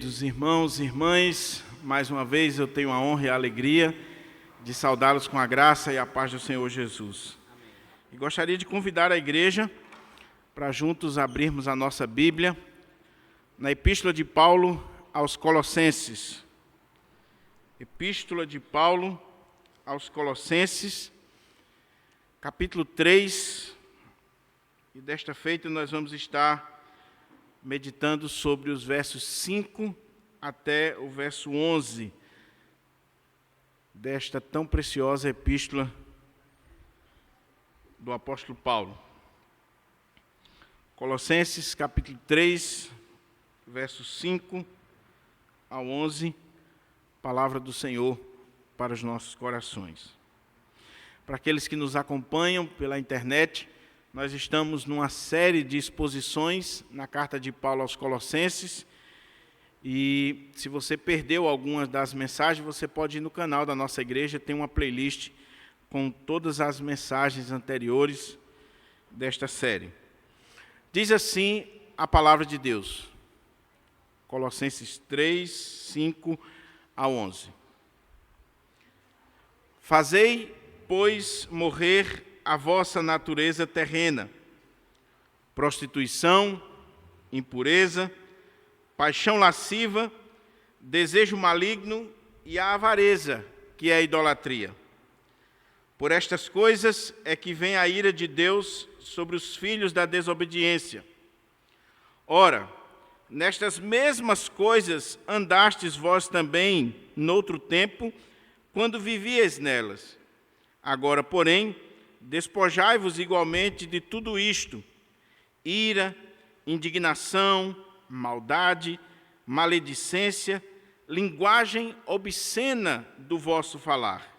queridos irmãos e irmãs, mais uma vez eu tenho a honra e a alegria de saudá-los com a graça e a paz do Senhor Jesus. E gostaria de convidar a igreja para juntos abrirmos a nossa Bíblia na Epístola de Paulo aos Colossenses. Epístola de Paulo aos Colossenses, capítulo 3, e desta feita nós vamos estar meditando sobre os versos 5 até o verso 11 desta tão preciosa epístola do apóstolo Paulo. Colossenses, capítulo 3, versos 5 ao 11, palavra do Senhor para os nossos corações. Para aqueles que nos acompanham pela internet, nós estamos numa série de exposições na carta de Paulo aos Colossenses, e se você perdeu algumas das mensagens, você pode ir no canal da nossa igreja, tem uma playlist com todas as mensagens anteriores desta série. Diz assim a palavra de Deus, Colossenses 3, 5 a 11. Fazei, pois, morrer a vossa natureza terrena, prostituição, impureza, paixão lasciva, desejo maligno e a avareza, que é a idolatria. Por estas coisas é que vem a ira de Deus sobre os filhos da desobediência. Ora, nestas mesmas coisas andastes vós também noutro tempo, quando vivíeis nelas. Agora, porém, despojai-vos igualmente de tudo isto: ira, indignação, maldade, maledicência, linguagem obscena do vosso falar.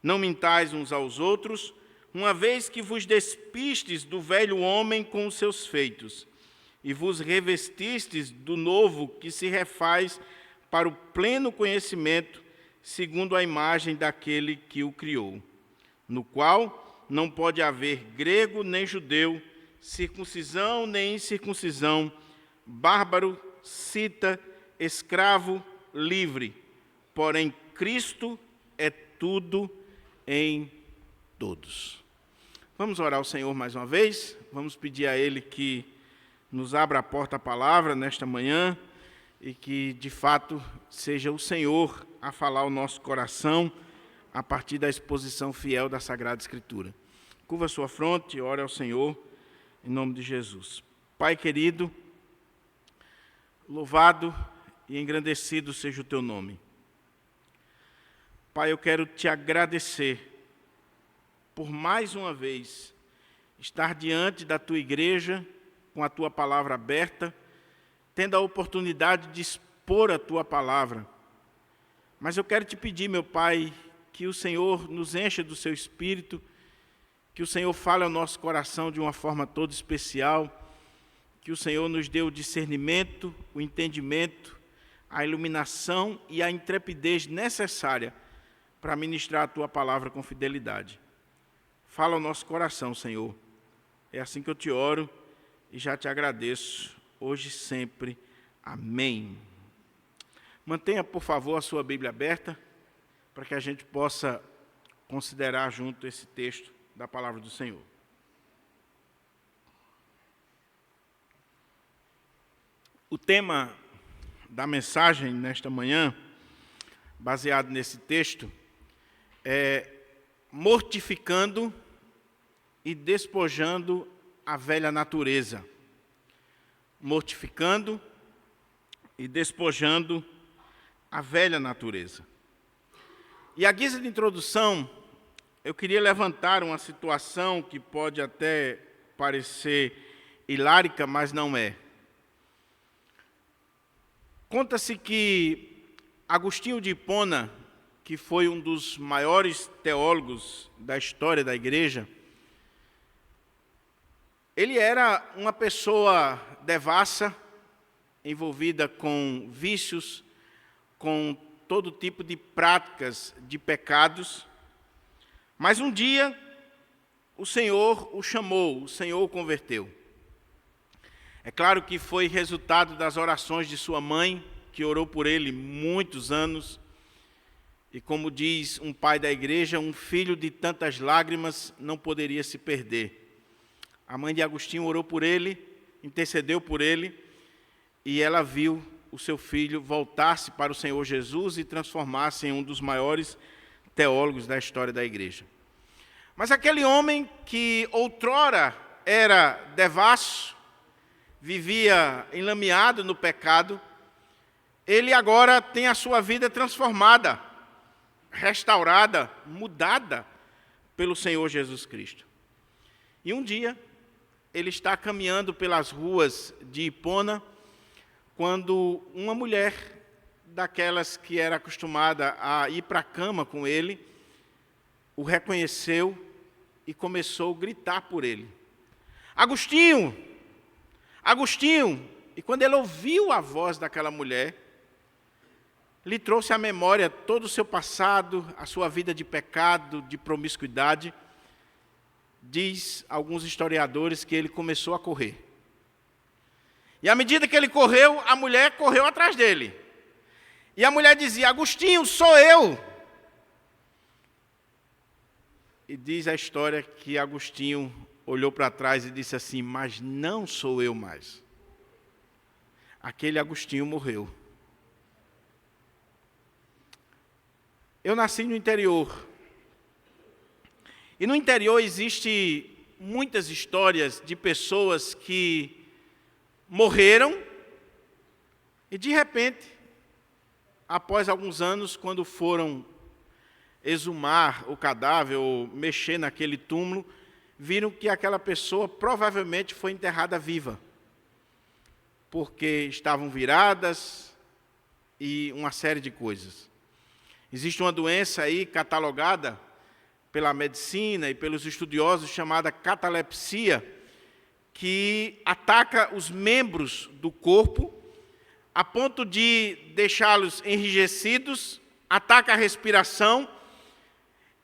Não mintais uns aos outros, uma vez que vos despistes do velho homem com os seus feitos, e vos revestistes do novo que se refaz para o pleno conhecimento, segundo a imagem daquele que o criou, no qual não pode haver grego nem judeu, circuncisão nem incircuncisão, bárbaro, cita, escravo, livre. Porém, Cristo é tudo em todos. Vamos orar ao Senhor mais uma vez. Vamos pedir a Ele que nos abra a porta à palavra nesta manhã e que, de fato, seja o Senhor a falar ao nosso coração a partir da exposição fiel da Sagrada Escritura. Curva a sua fronte e ore ao Senhor, em nome de Jesus. Pai querido, louvado e engrandecido seja o teu nome. Pai, eu quero te agradecer por mais uma vez estar diante da tua igreja com a tua palavra aberta, tendo a oportunidade de expor a tua palavra. Mas eu quero te pedir, meu Pai, que o Senhor nos encha do seu Espírito, que o Senhor fale ao nosso coração de uma forma toda especial, que o Senhor nos dê o discernimento, o entendimento, a iluminação e a intrepidez necessária para ministrar a tua palavra com fidelidade. Fala ao nosso coração, Senhor. É assim que eu te oro e já te agradeço, hoje e sempre. Amém. Mantenha, por favor, a sua Bíblia aberta, para que a gente possa considerar junto esse texto da palavra do Senhor. O tema da mensagem nesta manhã, baseado nesse texto, é mortificando e despojando a velha natureza. Mortificando e despojando a velha natureza. E à guisa de introdução, eu queria levantar uma situação que pode até parecer hilárica, mas não é. Conta-se que Agostinho de Hipona, que foi um dos maiores teólogos da história da igreja, ele era uma pessoa devassa, envolvida com vícios, com todo tipo de práticas de pecados, mas um dia o Senhor o chamou, o Senhor o converteu. É claro que foi resultado das orações de sua mãe, que orou por ele muitos anos. E como diz um pai da igreja, um filho de tantas lágrimas não poderia se perder. A mãe de Agostinho orou por ele, intercedeu por ele, e ela viu o seu filho voltar-se para o Senhor Jesus e transformar-se em um dos maiores teólogos da história da igreja. Mas aquele homem que outrora era devasso, vivia enlameado no pecado, ele agora tem a sua vida transformada, restaurada, mudada pelo Senhor Jesus Cristo. E um dia, ele está caminhando pelas ruas de Hipona, quando uma mulher, daquelas que era acostumada a ir para a cama com ele, o reconheceu e começou a gritar por ele. Agostinho! Agostinho! E quando ele ouviu a voz daquela mulher, lhe trouxe à memória todo o seu passado, a sua vida de pecado, de promiscuidade. Diz alguns historiadores que ele começou a correr. E à medida que ele correu, a mulher correu atrás dele. E a mulher dizia, Agostinho, sou eu! E diz a história que Agostinho olhou para trás e disse assim, mas não sou eu mais. Aquele Agostinho morreu. Eu nasci no interior. E no interior existe muitas histórias de pessoas que morreram e de repente, após alguns anos, quando foram exumar o cadáver ou mexer naquele túmulo, viram que aquela pessoa provavelmente foi enterrada viva, porque estavam viradas e uma série de coisas. Existe uma doença aí catalogada pela medicina e pelos estudiosos chamada catalepsia, que ataca os membros do corpo a ponto de deixá-los enrijecidos, ataca a respiração,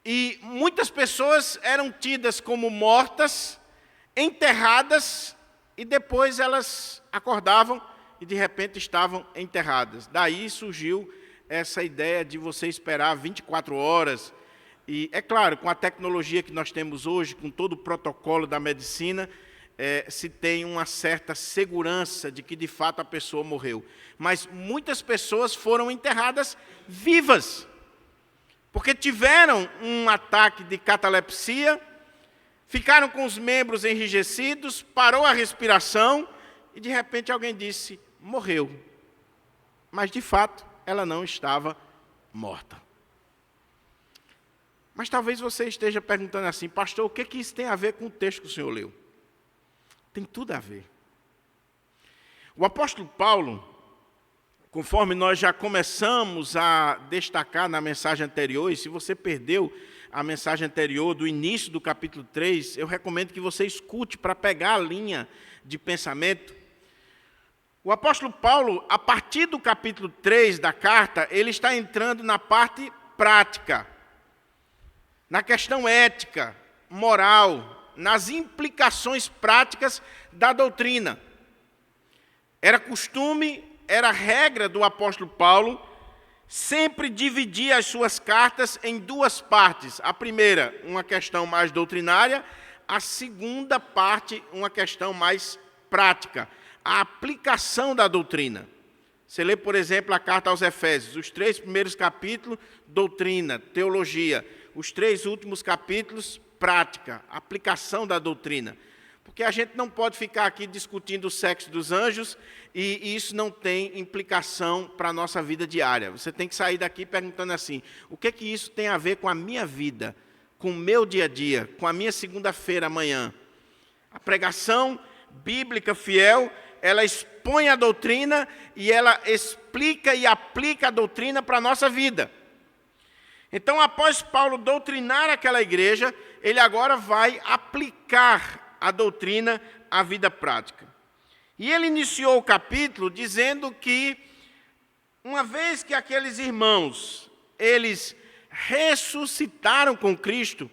e muitas pessoas eram tidas como mortas, enterradas, e depois elas acordavam e de repente estavam enterradas. Daí surgiu essa ideia de você esperar 24 horas. E, é claro, com a tecnologia que nós temos hoje, com todo o protocolo da medicina, se tem uma certa segurança de que, de fato, a pessoa morreu. Mas muitas pessoas foram enterradas vivas, porque tiveram um ataque de catalepsia, ficaram com os membros enrijecidos, parou a respiração, e, de repente, alguém disse, morreu. Mas, de fato, ela não estava morta. Mas talvez você esteja perguntando assim, pastor, o que isso tem a ver com o texto que o senhor leu? Tem tudo a ver. O apóstolo Paulo, conforme nós já começamos a destacar na mensagem anterior, e se você perdeu a mensagem anterior do início do capítulo 3, eu recomendo que você escute para pegar a linha de pensamento. O apóstolo Paulo, a partir do capítulo 3 da carta, ele está entrando na parte prática, na questão ética, moral, nas implicações práticas da doutrina. Era costume, era regra do apóstolo Paulo, sempre dividir as suas cartas em duas partes. A primeira, uma questão mais doutrinária, a segunda parte, uma questão mais prática, a aplicação da doutrina. Você lê, por exemplo, a carta aos Efésios, os 3 primeiros capítulos, doutrina, teologia, os 3 últimos capítulos, prática, aplicação da doutrina. Porque a gente não pode ficar aqui discutindo o sexo dos anjos e isso não tem implicação para a nossa vida diária. Você tem que sair daqui perguntando assim, o que isso tem a ver com a minha vida, com o meu dia a dia, com a minha segunda-feira amanhã? A pregação bíblica fiel, ela expõe a doutrina e ela explica e aplica a doutrina para a nossa vida. Então, após Paulo doutrinar aquela igreja, ele agora vai aplicar a doutrina à vida prática. E ele iniciou o capítulo dizendo que, uma vez que aqueles irmãos, eles ressuscitaram com Cristo,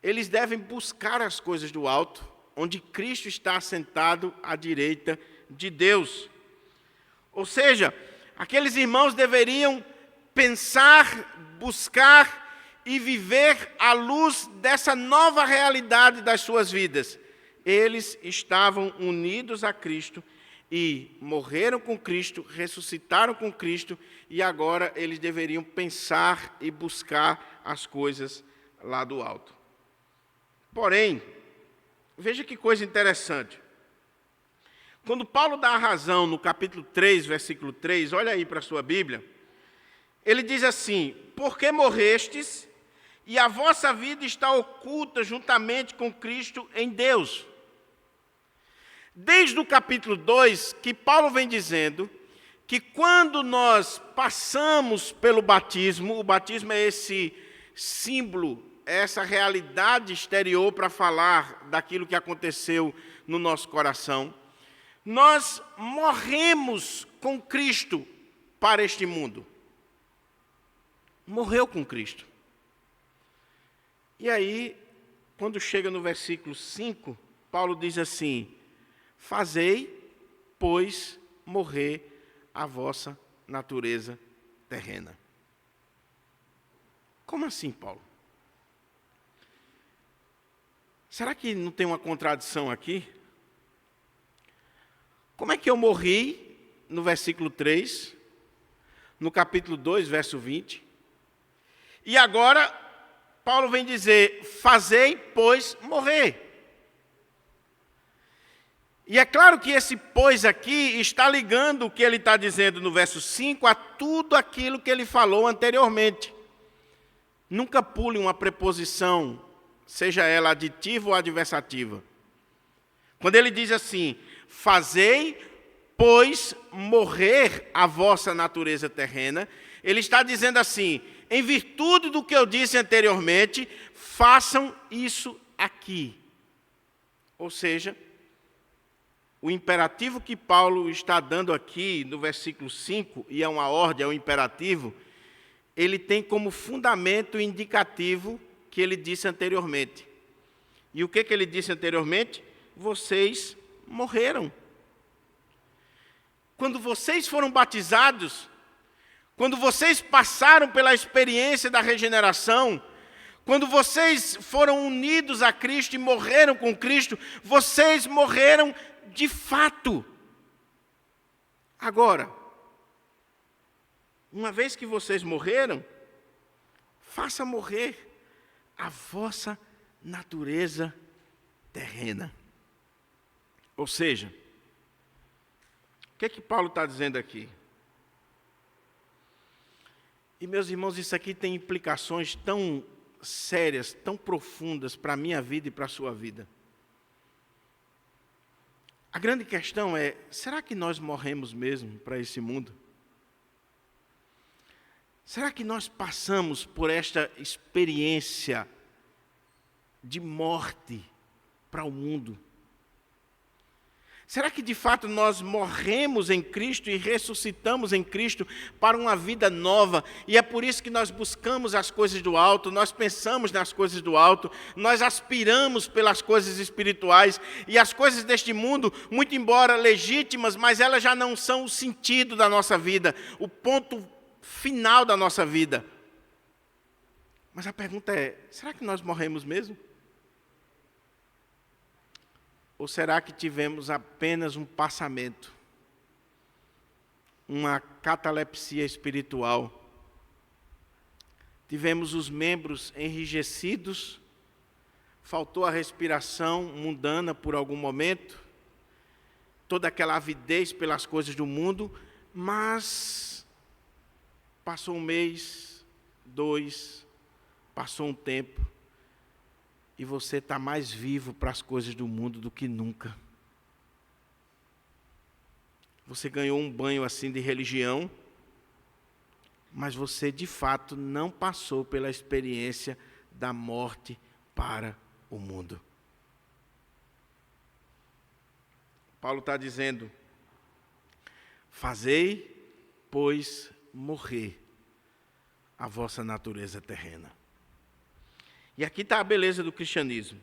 eles devem buscar as coisas do alto, onde Cristo está assentado à direita de Deus. Ou seja, aqueles irmãos deveriam pensar, buscar e viver à luz dessa nova realidade das suas vidas. Eles estavam unidos a Cristo e morreram com Cristo, ressuscitaram com Cristo, e agora eles deveriam pensar e buscar as coisas lá do alto. Porém, veja que coisa interessante. Quando Paulo dá a razão no capítulo 3, versículo 3, olha aí para a sua Bíblia, ele diz assim: porque morrestes, e a vossa vida está oculta juntamente com Cristo em Deus. Desde o capítulo 2, que Paulo vem dizendo que quando nós passamos pelo batismo, o batismo é esse símbolo, é essa realidade exterior para falar daquilo que aconteceu no nosso coração, nós morremos com Cristo para este mundo. Morreu com Cristo. E aí, quando chega no versículo 5, Paulo diz assim: fazei, pois, morrer a vossa natureza terrena. Como assim, Paulo? Será que não tem uma contradição aqui? Como é que eu morri no versículo 3, no capítulo 2, verso 20, e agora Paulo vem dizer: fazei, pois, morrer. E é claro que esse pois aqui está ligando o que ele está dizendo no verso 5 a tudo aquilo que ele falou anteriormente. Nunca pule uma preposição, seja ela aditiva ou adversativa. Quando ele diz assim: fazei, pois, morrer a vossa natureza terrena, ele está dizendo assim: em virtude do que eu disse anteriormente, façam isso aqui. Ou seja, o imperativo que Paulo está dando aqui no versículo 5, e é uma ordem, é um imperativo, ele tem como fundamento indicativo que ele disse anteriormente. E o que ele disse anteriormente? Vocês morreram. Quando vocês foram batizados, quando vocês passaram pela experiência da regeneração, quando vocês foram unidos a Cristo e morreram com Cristo, vocês morreram de fato. Agora, uma vez que vocês morreram, faça morrer a vossa natureza terrena. Ou seja, o que Paulo está dizendo aqui? E, meus irmãos, isso aqui tem implicações tão sérias, tão profundas para a minha vida e para a sua vida. A grande questão é: será que nós morremos mesmo para esse mundo? Será que nós passamos por esta experiência de morte para o mundo? Será que de fato nós morremos em Cristo e ressuscitamos em Cristo para uma vida nova? E é por isso que nós buscamos as coisas do alto, nós pensamos nas coisas do alto, nós aspiramos pelas coisas espirituais, e as coisas deste mundo, muito embora legítimas, mas elas já não são o sentido da nossa vida, o ponto final da nossa vida. Mas a pergunta é: será que nós morremos mesmo? Ou será que tivemos apenas um passamento, uma catalepsia espiritual? Tivemos os membros enrijecidos, faltou a respiração mundana por algum momento, toda aquela avidez pelas coisas do mundo, mas passou um mês, 2, passou um tempo, e você está mais vivo para as coisas do mundo do que nunca. Você ganhou um banho assim de religião, mas você de fato não passou pela experiência da morte para o mundo. Paulo está dizendo: fazei, pois, morrer a vossa natureza terrena. E aqui está a beleza do cristianismo.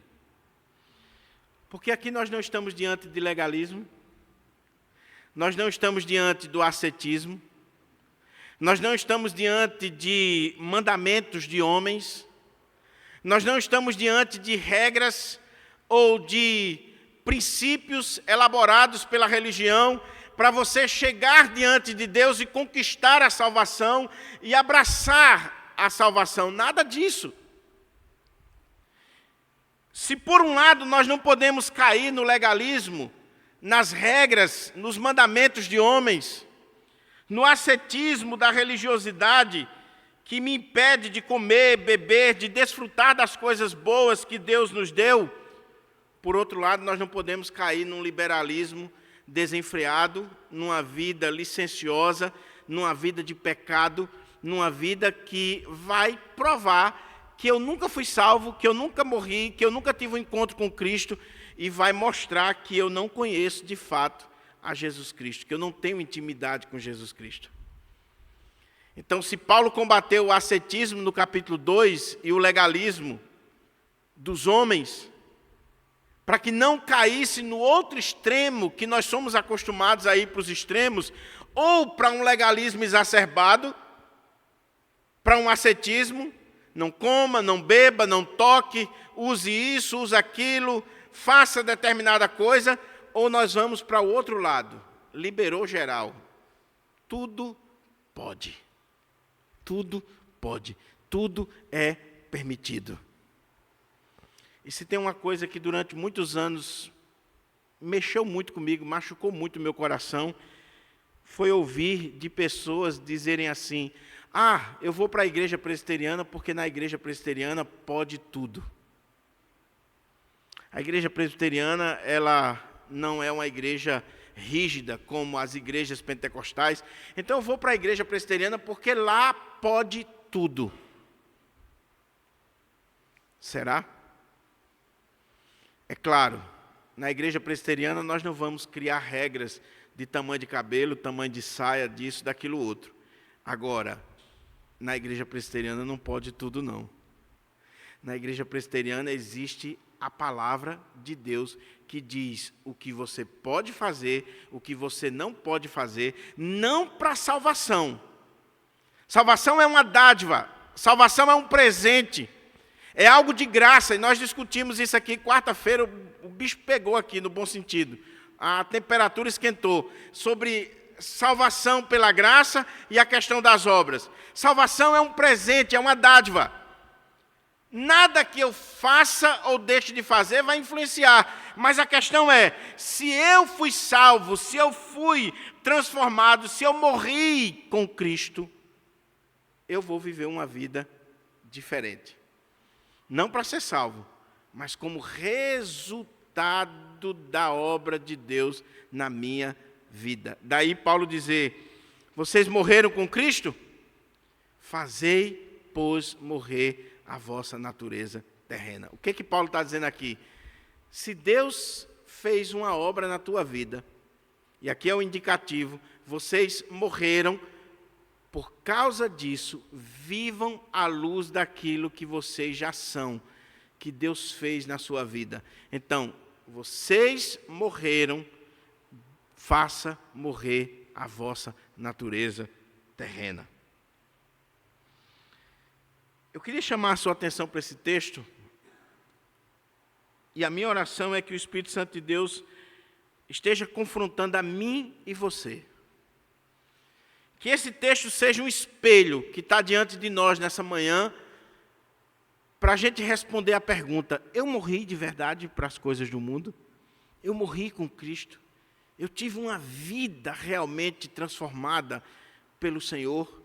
Porque aqui nós não estamos diante de legalismo, Nós não estamos diante do ascetismo. Nós não estamos diante de mandamentos de homens. Nós não estamos diante de regras ou de princípios elaborados pela religião para você chegar diante de Deus e conquistar a salvação e abraçar a salvação. Nada disso. Se por um lado nós não podemos cair no legalismo, nas regras, nos mandamentos de homens, no ascetismo da religiosidade que me impede de comer, beber, de desfrutar das coisas boas que Deus nos deu, por outro lado, nós não podemos cair num liberalismo desenfreado, numa vida licenciosa, numa vida de pecado, numa vida que vai provar que eu nunca fui salvo, que eu nunca morri, que eu nunca tive um encontro com Cristo, e vai mostrar que eu não conheço de fato a Jesus Cristo, que eu não tenho intimidade com Jesus Cristo. Então, se Paulo combateu o ascetismo no capítulo 2 e o legalismo dos homens, para que não caísse no outro extremo, que nós somos acostumados a ir para os extremos, ou para um legalismo exacerbado, para um ascetismo, não coma, não beba, não toque, use isso, use aquilo, faça determinada coisa, ou nós vamos para o outro lado, liberou geral. Tudo pode. Tudo pode. Tudo é permitido. E se tem uma coisa que durante muitos anos mexeu muito comigo, machucou muito o meu coração, foi ouvir de pessoas dizerem assim: eu vou para a igreja presbiteriana porque na igreja presbiteriana pode tudo. A igreja presbiteriana, ela não é uma igreja rígida como as igrejas pentecostais. Então eu vou para a igreja presbiteriana porque lá pode tudo. Será? É claro, na igreja presbiteriana nós não vamos criar regras de tamanho de cabelo, tamanho de saia, disso, daquilo outro. Agora, na igreja presbiteriana não pode tudo, não. Na igreja presbiteriana existe a palavra de Deus que diz o que você pode fazer, o que você não pode fazer, não para salvação. Salvação é uma dádiva, salvação é um presente, é algo de graça, e nós discutimos isso aqui quarta-feira, o bicho pegou aqui, no bom sentido, a temperatura esquentou, sobre salvação pela graça e a questão das obras. Salvação é um presente, é uma dádiva. Nada que eu faça ou deixe de fazer vai influenciar, mas a questão é, se eu fui salvo, se eu fui transformado, se eu morri com Cristo, eu vou viver uma vida diferente. Não para ser salvo, mas como resultado da obra de Deus na minha vida. Daí Paulo dizer: vocês morreram com Cristo? Fazei, pois, morrer a vossa natureza terrena. O que Paulo está dizendo aqui? Se Deus fez uma obra na tua vida, e aqui é o indicativo, vocês morreram, por causa disso, vivam à luz daquilo que vocês já são, que Deus fez na sua vida. Então, vocês morreram, faça morrer a vossa natureza terrena. Eu queria chamar a sua atenção para esse texto, e a minha oração é que o Espírito Santo de Deus esteja confrontando a mim e você. Que esse texto seja um espelho que está diante de nós nessa manhã, para a gente responder a pergunta: eu morri de verdade para as coisas do mundo? Eu morri com Cristo? Eu tive uma vida realmente transformada pelo Senhor?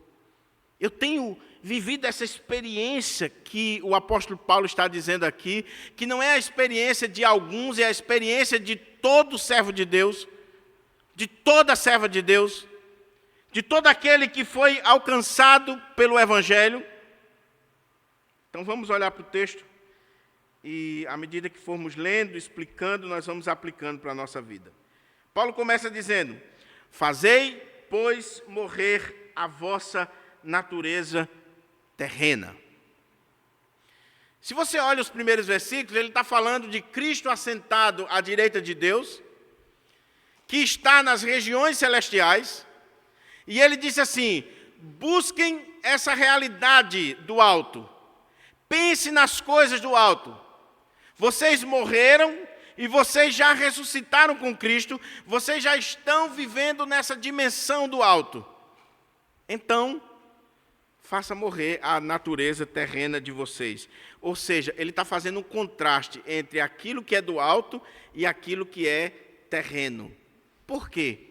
Eu tenho vivido essa experiência que o apóstolo Paulo está dizendo aqui, que não é a experiência de alguns, é a experiência de todo servo de Deus, de toda serva de Deus, de todo aquele que foi alcançado pelo Evangelho. Então vamos olhar para o texto e, à medida que formos lendo, explicando, nós vamos aplicando para a nossa vida. Paulo começa dizendo: fazei, pois, morrer a vossa natureza terrena. Se você olha os primeiros versículos, ele está falando de Cristo assentado à direita de Deus, que está nas regiões celestiais, e ele disse assim: busquem essa realidade do alto, pense nas coisas do alto. Vocês morreram e vocês já ressuscitaram com Cristo, vocês já estão vivendo nessa dimensão do alto. Então, faça morrer a natureza terrena de vocês. Ou seja, ele está fazendo um contraste entre aquilo que é do alto e aquilo que é terreno. Por quê?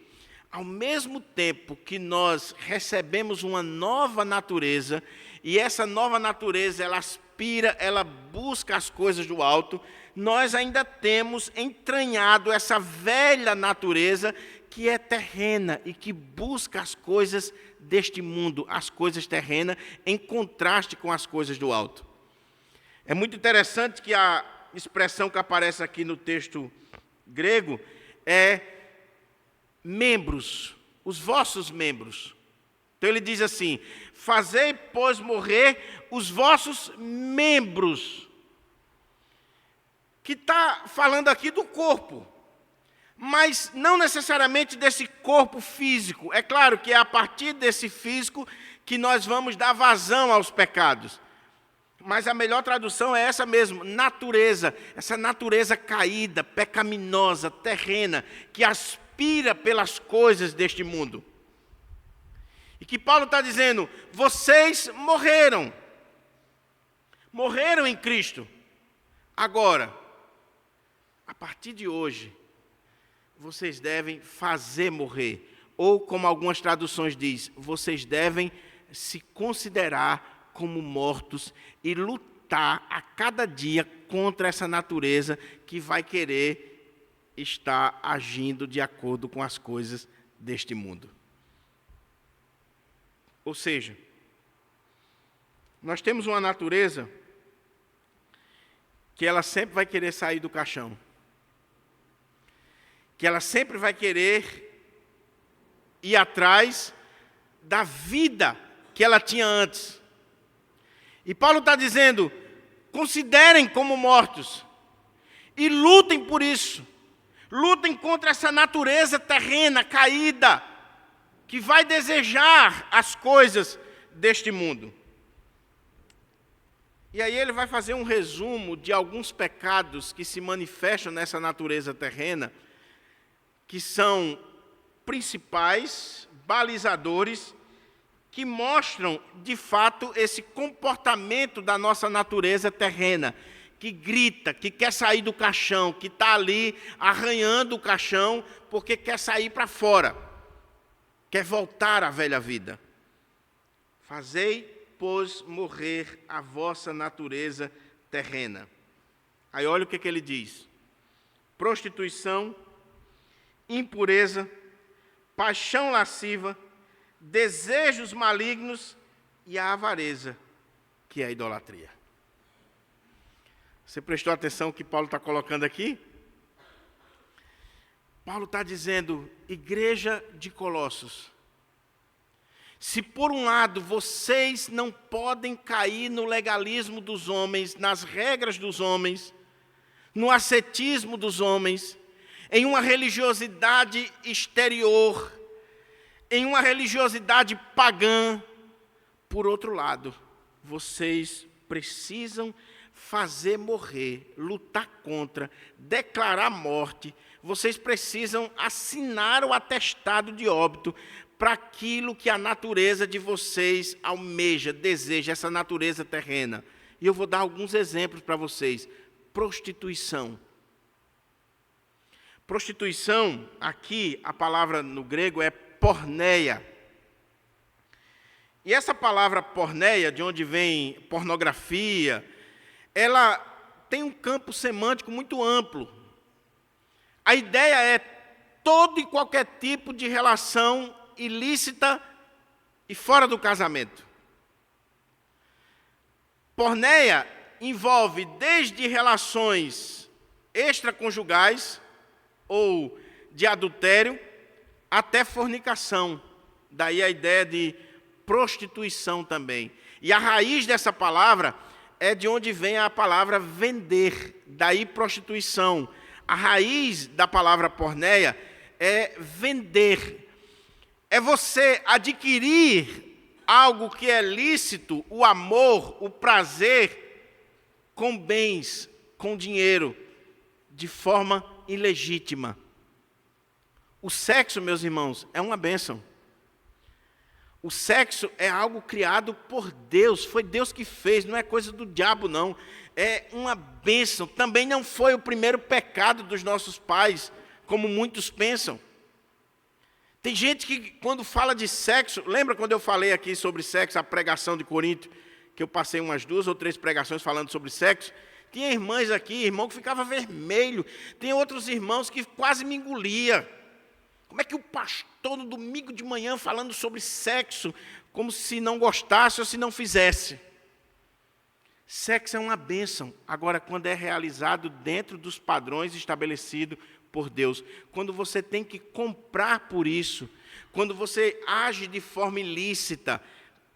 Ao mesmo tempo que nós recebemos uma nova natureza, e essa nova natureza, ela aspira, ela busca as coisas do alto, nós ainda temos entranhado essa velha natureza que é terrena e que busca as coisas deste mundo, as coisas terrenas, em contraste com as coisas do alto. É muito interessante que a expressão que aparece aqui no texto grego é membros, os vossos membros. Então ele diz assim: fazei, pois, morrer os vossos membros. Que está falando aqui do corpo, mas não necessariamente desse corpo físico. É claro que é a partir desse físico que nós vamos dar vazão aos pecados. Mas a melhor tradução é essa mesmo, natureza, essa natureza caída, pecaminosa, terrena, que aspira pelas coisas deste mundo. E que Paulo está dizendo: vocês morreram em Cristo. Agora, a partir de hoje, vocês devem fazer morrer. Ou, como algumas traduções diz, vocês devem se considerar como mortos e lutar a cada dia contra essa natureza que vai querer estar agindo de acordo com as coisas deste mundo. Ou seja, nós temos uma natureza que ela sempre vai querer sair do caixão, que ela sempre vai querer ir atrás da vida que ela tinha antes. E Paulo está dizendo: considerem como mortos e lutem por isso. Lutem contra essa natureza terrena, caída, que vai desejar as coisas deste mundo. E aí ele vai fazer um resumo de alguns pecados que se manifestam nessa natureza terrena, que são principais, balizadores, que mostram, de fato, esse comportamento da nossa natureza terrena, que grita, que quer sair do caixão, que está ali arranhando o caixão, porque quer sair para fora, quer voltar à velha vida. Fazei, pois, morrer a vossa natureza terrena. Aí olha o que ele diz: prostituição, impureza, paixão lasciva, desejos malignos e a avareza, que é a idolatria. Você prestou atenção no que Paulo está colocando aqui? Paulo está dizendo: igreja de Colossos, se por um lado vocês não podem cair no legalismo dos homens, nas regras dos homens, no ascetismo dos homens, em uma religiosidade exterior, em uma religiosidade pagã, por outro lado, vocês precisam fazer morrer, lutar contra, declarar morte, vocês precisam assinar o atestado de óbito para aquilo que a natureza de vocês almeja, deseja, essa natureza terrena. E eu vou dar alguns exemplos para vocês. Prostituição. Prostituição, aqui a palavra no grego é porneia. E essa palavra porneia, de onde vem pornografia, ela tem um campo semântico muito amplo. A ideia é todo e qualquer tipo de relação ilícita e fora do casamento. Porneia envolve desde relações extraconjugais ou de adultério até fornicação. Daí a ideia de prostituição também. E a raiz dessa palavra é de onde vem a palavra vender, daí prostituição. A raiz da palavra porneia é vender, é você adquirir algo que é lícito, o amor, o prazer, com bens, com dinheiro, de forma ilegítima. O sexo, meus irmãos, é uma bênção. O sexo é algo criado por Deus, foi Deus que fez, não é coisa do diabo, não. É uma bênção. Também não foi o primeiro pecado dos nossos pais, como muitos pensam. Tem gente que, quando fala de sexo, lembra quando eu falei aqui sobre sexo, a pregação de Corinto, que eu passei umas 2 ou 3 pregações falando sobre sexo? Tinha irmãs aqui, irmão que ficava vermelho, tem outros irmãos que quase me engolia. Como é que o pastor no domingo de manhã falando sobre sexo, como se não gostasse ou se não fizesse? Sexo é uma bênção, agora quando é realizado dentro dos padrões estabelecidos por Deus, quando você tem que comprar por isso, quando você age de forma ilícita,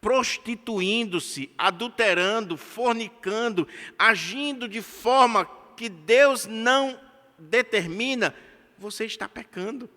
prostituindo-se, adulterando, fornicando, agindo de forma que Deus não determina, você está pecando.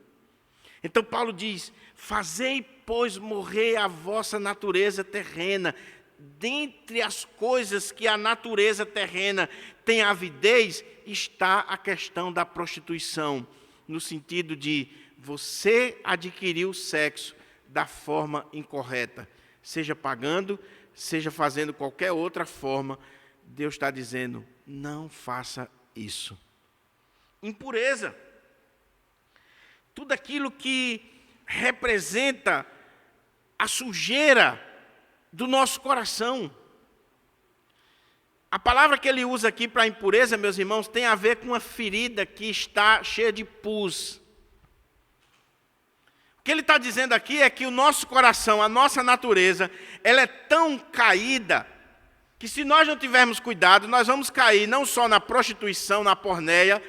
Então Paulo diz, fazei, pois, morrer a vossa natureza terrena. Dentre as coisas que a natureza terrena tem avidez, está a questão da prostituição, no sentido de você adquirir o sexo da forma incorreta, seja pagando, seja fazendo qualquer outra forma. Deus está dizendo, não faça isso. Impureza. Tudo aquilo que representa a sujeira do nosso coração. A palavra que ele usa aqui para impureza, meus irmãos, tem a ver com uma ferida que está cheia de pus. O que ele está dizendo aqui é que o nosso coração, a nossa natureza, ela é tão caída, que se nós não tivermos cuidado, nós vamos cair não só na prostituição, na porneia,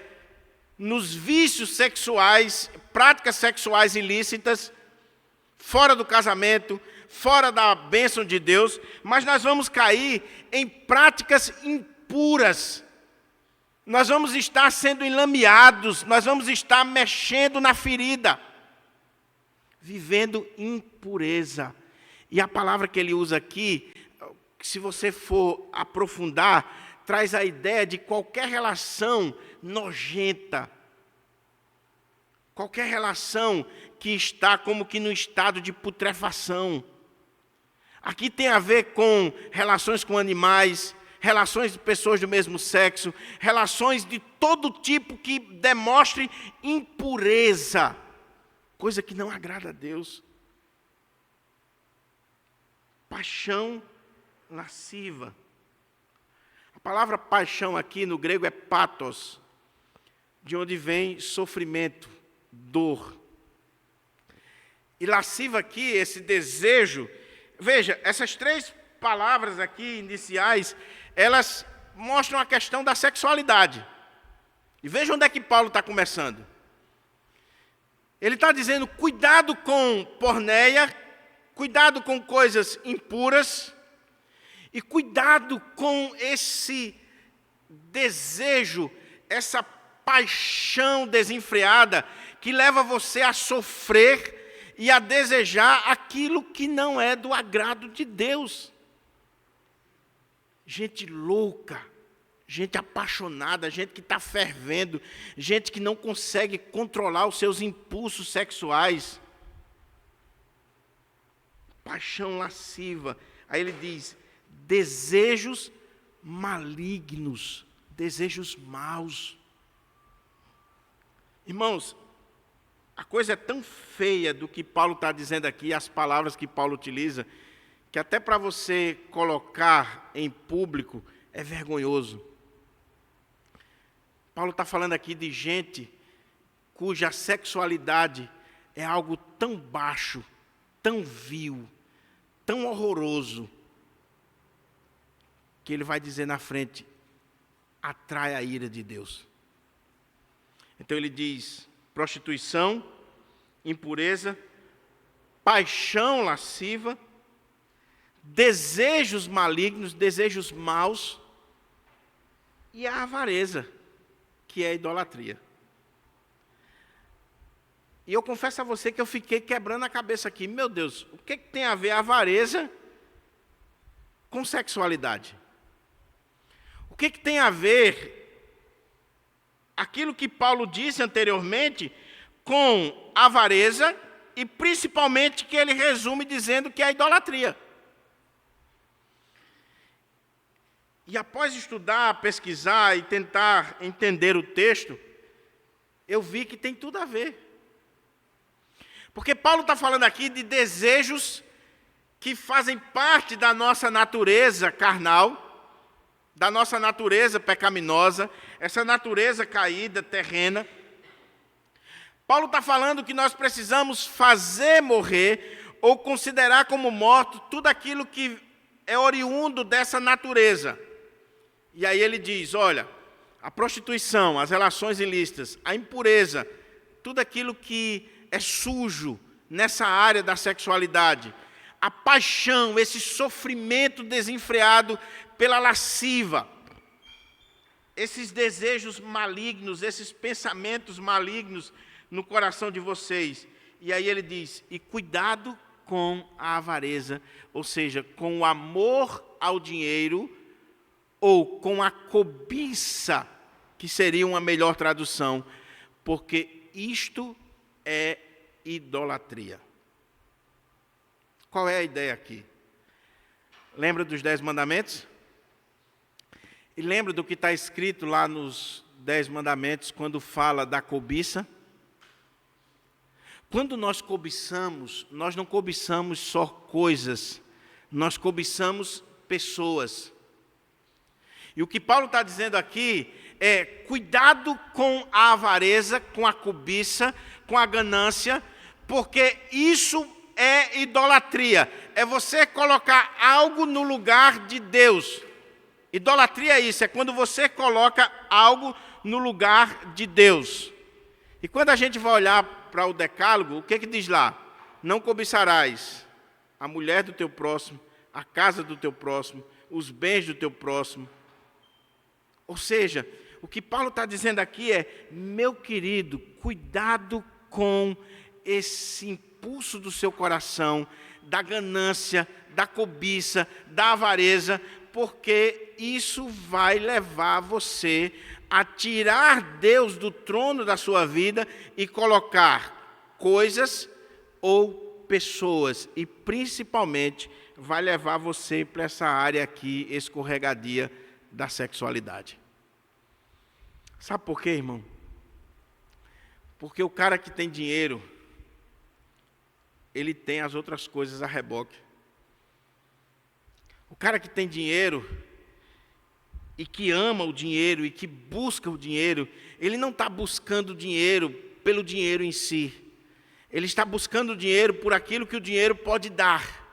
nos vícios sexuais, práticas sexuais ilícitas, fora do casamento, fora da bênção de Deus, mas nós vamos cair em práticas impuras. Nós vamos estar sendo enlameados, nós vamos estar mexendo na ferida, vivendo impureza. E a palavra que ele usa aqui, se você for aprofundar, traz a ideia de qualquer relação nojenta, qualquer relação que está como que no estado de putrefação. Aqui tem a ver com relações com animais, relações de pessoas do mesmo sexo, relações de todo tipo que demonstrem impureza, coisa que não agrada a Deus. Paixão lasciva. A palavra paixão aqui no grego é pathos, de onde vem sofrimento, dor. E lasciva aqui, esse desejo. Veja, essas 3 palavras aqui iniciais, elas mostram a questão da sexualidade. E veja onde é que Paulo está começando. Ele está dizendo, cuidado com porneia, cuidado com coisas impuras, e cuidado com esse desejo, essa paixão desenfreada que leva você a sofrer e a desejar aquilo que não é do agrado de Deus. Gente louca, gente apaixonada, gente que está fervendo, gente que não consegue controlar os seus impulsos sexuais. Paixão lasciva. Aí ele diz, desejos malignos, desejos maus. Irmãos, a coisa é tão feia do que Paulo está dizendo aqui, as palavras que Paulo utiliza, que até para você colocar em público é vergonhoso. Paulo está falando aqui de gente cuja sexualidade é algo tão baixo, tão vil, tão horroroso, que ele vai dizer na frente, atrai a ira de Deus. Então ele diz, prostituição, impureza, paixão lasciva, desejos malignos, desejos maus, e a avareza, que é a idolatria. E eu confesso a você que eu fiquei quebrando a cabeça aqui. Meu Deus, o que tem a ver a avareza com sexualidade? O que tem a ver aquilo que Paulo disse anteriormente com a avareza e principalmente que ele resume dizendo que é a idolatria? E após estudar, pesquisar e tentar entender o texto, eu vi que tem tudo a ver. Porque Paulo está falando aqui de desejos que fazem parte da nossa natureza carnal, da nossa natureza pecaminosa, essa natureza caída, terrena. Paulo está falando que nós precisamos fazer morrer ou considerar como morto tudo aquilo que é oriundo dessa natureza. E aí ele diz, olha, a prostituição, as relações ilícitas, a impureza, tudo aquilo que é sujo nessa área da sexualidade, a paixão, esse sofrimento desenfreado pela lasciva, esses desejos malignos, esses pensamentos malignos no coração de vocês. E aí ele diz, e cuidado com a avareza, ou seja, com o amor ao dinheiro, ou com a cobiça, que seria uma melhor tradução, porque isto é idolatria. Qual é a ideia aqui? Lembra dos 10 mandamentos? E lembra do que está escrito lá nos 10 mandamentos, quando fala da cobiça? Quando nós cobiçamos, nós não cobiçamos só coisas, nós cobiçamos pessoas. E o que Paulo está dizendo aqui é, cuidado com a avareza, com a cobiça, com a ganância, porque isso é idolatria. É você colocar algo no lugar de Deus. Idolatria é isso, é quando você coloca algo no lugar de Deus. E quando a gente vai olhar para o decálogo, o que diz lá? Não cobiçarás a mulher do teu próximo, a casa do teu próximo, os bens do teu próximo. Ou seja, o que Paulo está dizendo aqui é, meu querido, cuidado com esse impulso do seu coração, da ganância, da cobiça, da avareza, porque isso vai levar você a tirar Deus do trono da sua vida e colocar coisas ou pessoas, e principalmente vai levar você para essa área aqui escorregadia da sexualidade. Sabe por quê, irmão? Porque o cara que tem dinheiro, ele tem as outras coisas a reboque. O cara que tem dinheiro e que ama o dinheiro e que busca o dinheiro, ele não está buscando o dinheiro pelo dinheiro em si. Ele está buscando o dinheiro por aquilo que o dinheiro pode dar.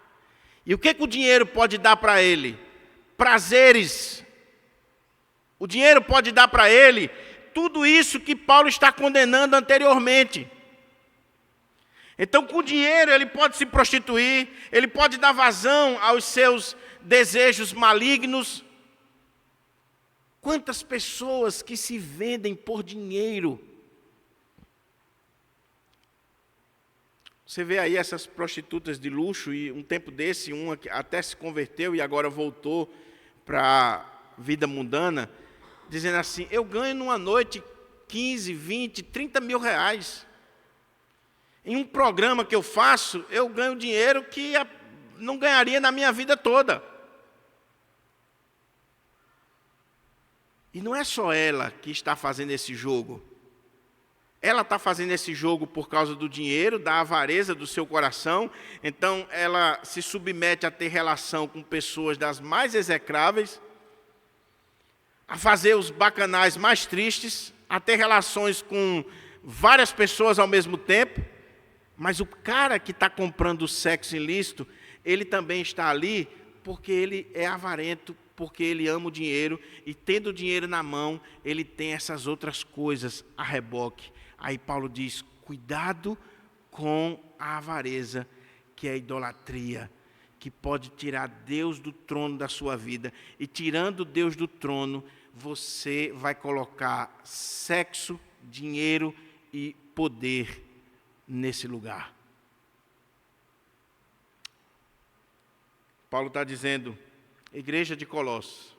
E o que o dinheiro pode dar para ele? Prazeres. O dinheiro pode dar para ele tudo isso que Paulo está condenando anteriormente. Então, com o dinheiro, ele pode se prostituir, ele pode dar vazão aos seus desejos malignos. Quantas pessoas que se vendem por dinheiro? Você vê aí essas prostitutas de luxo, e um tempo desse, uma que até se converteu e agora voltou para a vida mundana, dizendo assim, eu ganho numa noite 15, 20, 30 mil reais. Em um programa que eu faço, eu ganho dinheiro que não ganharia na minha vida toda. E não é só ela que está fazendo esse jogo. Ela está fazendo esse jogo por causa do dinheiro, da avareza do seu coração. Então, ela se submete a ter relação com pessoas das mais execráveis, a fazer os bacanais mais tristes, a ter relações com várias pessoas ao mesmo tempo. Mas o cara que está comprando o sexo ilícito, ele também está ali porque ele é avarento, porque ele ama o dinheiro, e tendo o dinheiro na mão, ele tem essas outras coisas a reboque. Aí Paulo diz, cuidado com a avareza, que é a idolatria, que pode tirar Deus do trono da sua vida. E tirando Deus do trono, você vai colocar sexo, dinheiro e poder nesse lugar. Paulo está dizendo, igreja de Colossos,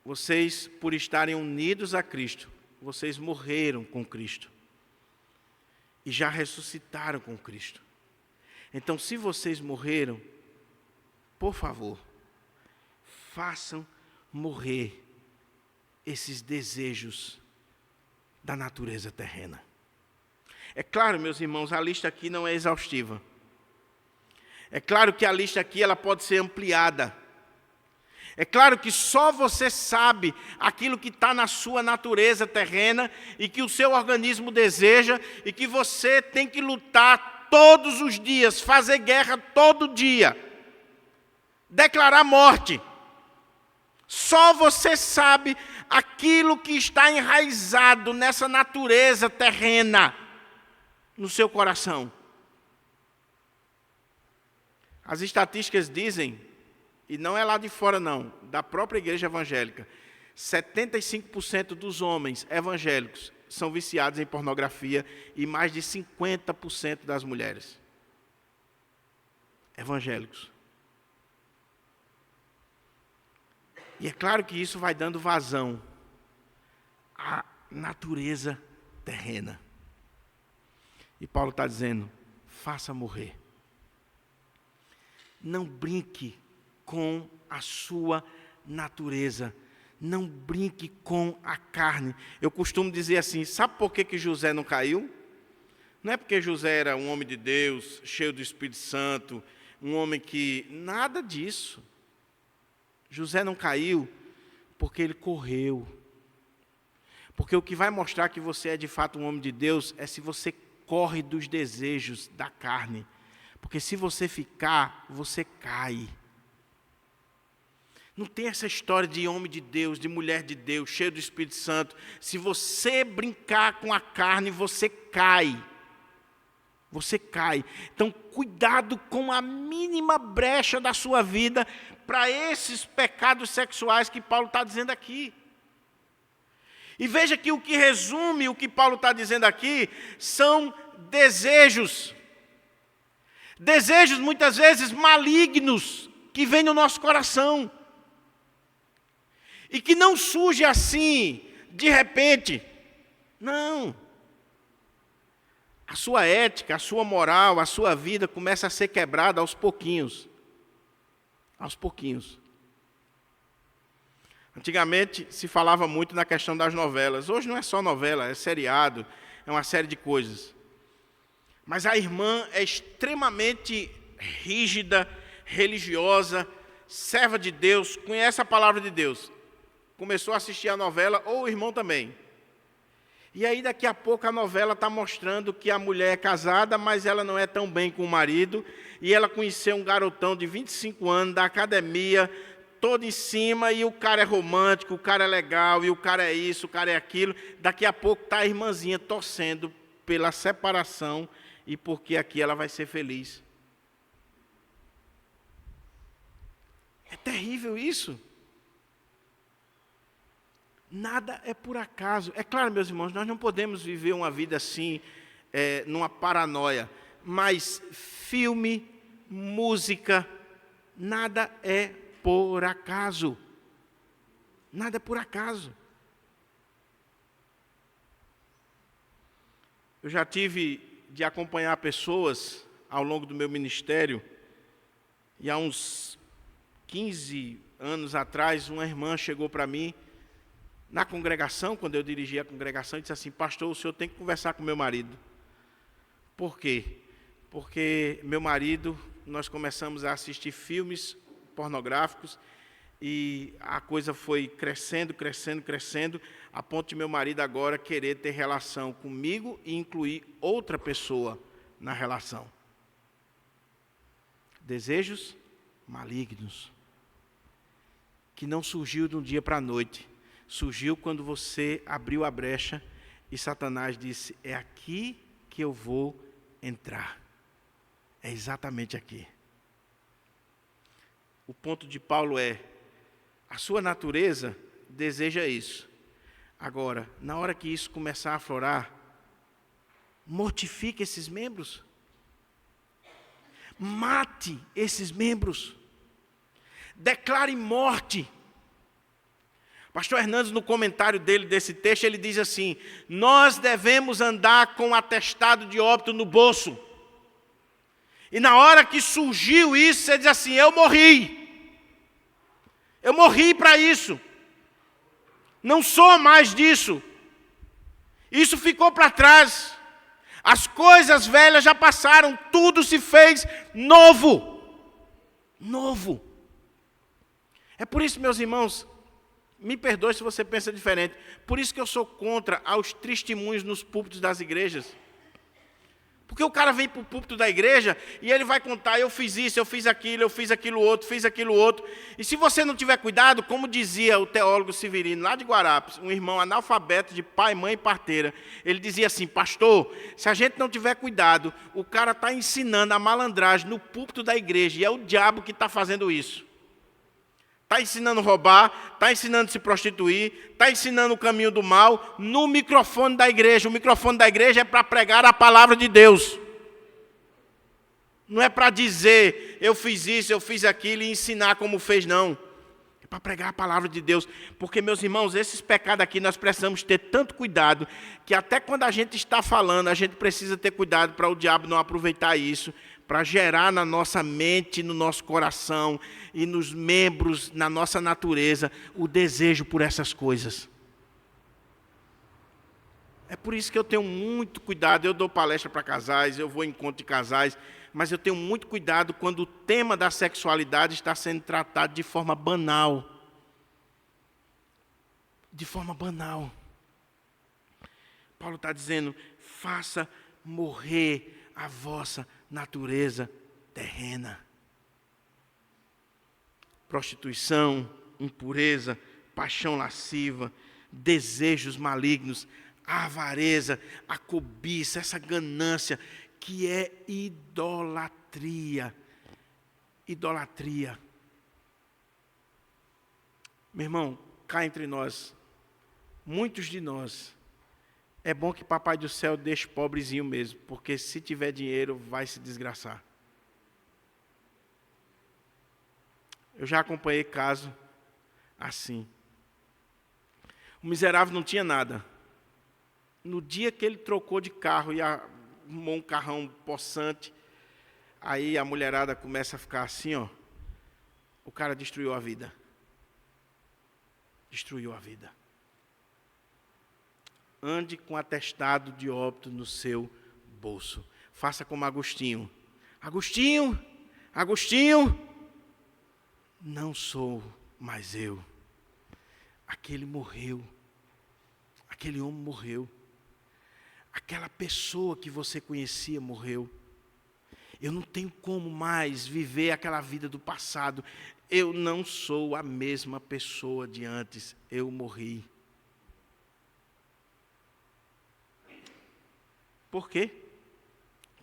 vocês, por estarem unidos a Cristo, vocês morreram com Cristo e já ressuscitaram com Cristo. Então, se vocês morreram, por favor, façam morrer esses desejos da natureza terrena. É claro, meus irmãos, a lista aqui não é exaustiva. É claro que a lista aqui ela pode ser ampliada. É claro que só você sabe aquilo que está na sua natureza terrena e que o seu organismo deseja e que você tem que lutar todos os dias, fazer guerra todo dia, declarar morte. Só você sabe aquilo que está enraizado nessa natureza terrena no seu coração. As estatísticas dizem, e não é lá de fora não, da própria igreja evangélica, 75% dos homens evangélicos são viciados em pornografia e mais de 50% das mulheres evangélicos. E é claro que isso vai dando vazão à natureza terrena. E Paulo está dizendo, faça morrer. Não brinque com a sua natureza. Não brinque com a carne. Eu costumo dizer assim, sabe por que José não caiu? Não é porque José era um homem de Deus, cheio do Espírito Santo, um homem que... Nada disso. José não caiu porque ele correu. Porque o que vai mostrar que você é de fato um homem de Deus é se você corre dos desejos da carne. Porque se você ficar, você cai. Não tem essa história de homem de Deus, de mulher de Deus, cheio do Espírito Santo. Se você brincar com a carne, você cai. Você cai. Então, cuidado com a mínima brecha da sua vida para esses pecados sexuais que Paulo está dizendo aqui. E veja que o que resume o que Paulo está dizendo aqui são desejos. Desejos muitas vezes malignos que vêm no nosso coração. E que não surge assim, de repente. Não. A sua ética, a sua moral, a sua vida começa a ser quebrada aos pouquinhos. Aos pouquinhos. Antigamente se falava muito na questão das novelas. Hoje não é só novela, é seriado, é uma série de coisas. Mas a irmã é extremamente rígida, religiosa, serva de Deus, conhece a palavra de Deus. Começou a assistir a novela, ou o irmão também. E aí daqui a pouco a novela está mostrando que a mulher é casada, mas ela não é tão bem com o marido, e ela conheceu um garotão de 25 anos, da academia, todo em cima, e o cara é romântico, o cara é legal, e o cara é isso, o cara é aquilo. Daqui a pouco está a irmãzinha torcendo pela separação, e porque aqui ela vai ser feliz. É terrível isso. Nada é por acaso. É claro, meus irmãos, nós não podemos viver uma vida assim, numa paranoia. Mas filme, música, nada é por acaso. Nada é por acaso. Eu já tive de acompanhar pessoas ao longo do meu ministério, e há uns 15 anos atrás, uma irmã chegou para mim, na congregação, quando eu dirigi a congregação, e disse assim, pastor, o senhor tem que conversar com meu marido. Por quê? Porque meu marido, nós começamos a assistir filmes pornográficos, e a coisa foi crescendo, crescendo, crescendo, a ponto de meu marido agora querer ter relação comigo e incluir outra pessoa na relação. Desejos malignos, que não surgiu de um dia para a noite. Surgiu quando você abriu a brecha e Satanás disse, é aqui que eu vou entrar. É exatamente aqui. O ponto de Paulo é, a sua natureza deseja isso. Agora, na hora que isso começar a aflorar, Mortifique esses membros. Mate esses membros. Declare morte. Pastor Hernandes, no comentário dele desse texto, ele diz assim: nós devemos andar com um atestado de óbito no bolso. E na hora que surgiu isso, você diz assim: eu morri. Eu morri para isso. Não sou mais disso. Isso ficou para trás. As coisas velhas já passaram, tudo se fez novo. Novo. É por isso, meus irmãos, me perdoe se você pensa diferente, por isso que eu sou contra aos testemunhos nos púlpitos das igrejas. Porque o cara vem para o púlpito da igreja e ele vai contar: eu fiz isso, eu fiz aquilo outro, fiz aquilo outro. E se você não tiver cuidado, como dizia o teólogo Severino, lá de Guarapes, um irmão analfabeto de pai, mãe e parteira, ele dizia assim: pastor, se a gente não tiver cuidado, o cara está ensinando a malandragem no púlpito da igreja, e é o diabo que está fazendo isso. Está ensinando a roubar, está ensinando a se prostituir, está ensinando o caminho do mal no microfone da igreja. O microfone da igreja é para pregar a palavra de Deus. Não é para dizer: eu fiz isso, eu fiz aquilo, e ensinar como fez, não. É para pregar a palavra de Deus. Porque, meus irmãos, esses pecados aqui nós precisamos ter tanto cuidado, que até quando a gente está falando, a gente precisa ter cuidado para o diabo não aproveitar isso, para gerar na nossa mente, no nosso coração e nos membros, na nossa natureza, o desejo por essas coisas. É por isso que eu tenho muito cuidado. Eu dou palestra para casais, eu vou em encontro de casais, mas eu tenho muito cuidado quando o tema da sexualidade está sendo tratado de forma banal. De forma banal. Paulo está dizendo: faça morrer a vossa natureza terrena. Prostituição, impureza, paixão lasciva, desejos malignos, a avareza, a cobiça, essa ganância, que é idolatria. Idolatria. Meu irmão, cá entre nós, muitos de nós, é bom que Papai do Céu deixe pobrezinho mesmo, porque se tiver dinheiro, vai se desgraçar. Eu já acompanhei caso assim. O miserável não tinha nada. No dia que ele trocou de carro e arrumou um carrão possante, aí a mulherada começa a ficar assim, ó. O cara destruiu a vida. Destruiu a vida. Ande com atestado de óbito no seu bolso. Faça como Agostinho. Agostinho, não sou mais eu. Aquele morreu. Aquele homem morreu. Aquela pessoa que você conhecia morreu. Eu não tenho como mais viver aquela vida do passado. Eu não sou a mesma pessoa de antes. Eu morri. Por quê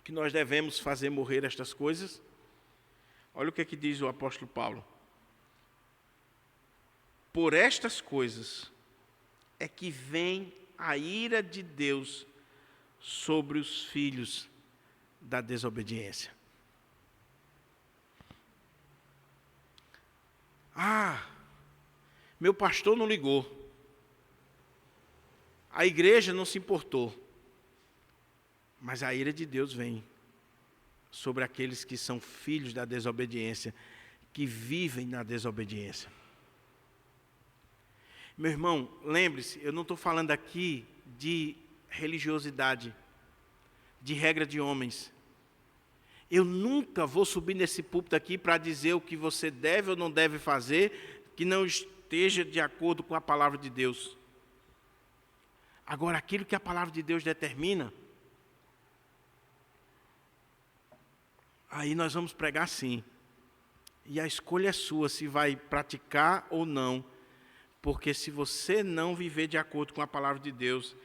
que nós devemos fazer morrer estas coisas? Olha o que diz o apóstolo Paulo. Por estas coisas é que vem a ira de Deus sobre os filhos da desobediência. Meu pastor não ligou. A igreja não se importou. Mas a ira de Deus vem sobre aqueles que são filhos da desobediência, que vivem na desobediência. Meu irmão, lembre-se, eu não estou falando aqui de religiosidade, de regra de homens. Eu nunca vou subir nesse púlpito aqui para dizer o que você deve ou não deve fazer, que não esteja de acordo com a palavra de Deus. Agora, aquilo que a palavra de Deus determina, aí nós vamos pregar sim. E a escolha é sua, se vai praticar ou não. Porque se você não viver de acordo com a palavra de Deus,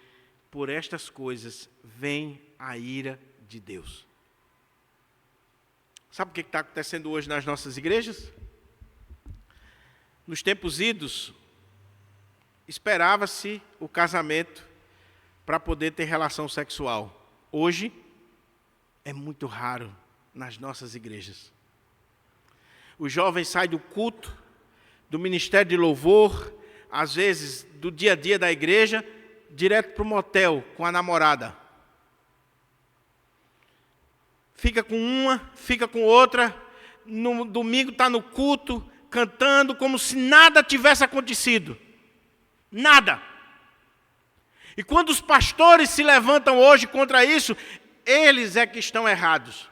por estas coisas vem a ira de Deus. Sabe o que está acontecendo hoje nas nossas igrejas? Nos tempos idos, esperava-se o casamento para poder ter relação sexual. hoje é muito raro nas nossas igrejas. Os jovens saem do culto, do ministério de louvor, às vezes do dia a dia da igreja, direto para o motel com a namorada. Fica com uma, fica com outra, no domingo está no culto, cantando como se nada tivesse acontecido. Nada. E quando os pastores se levantam hoje contra isso, eles é que estão errados.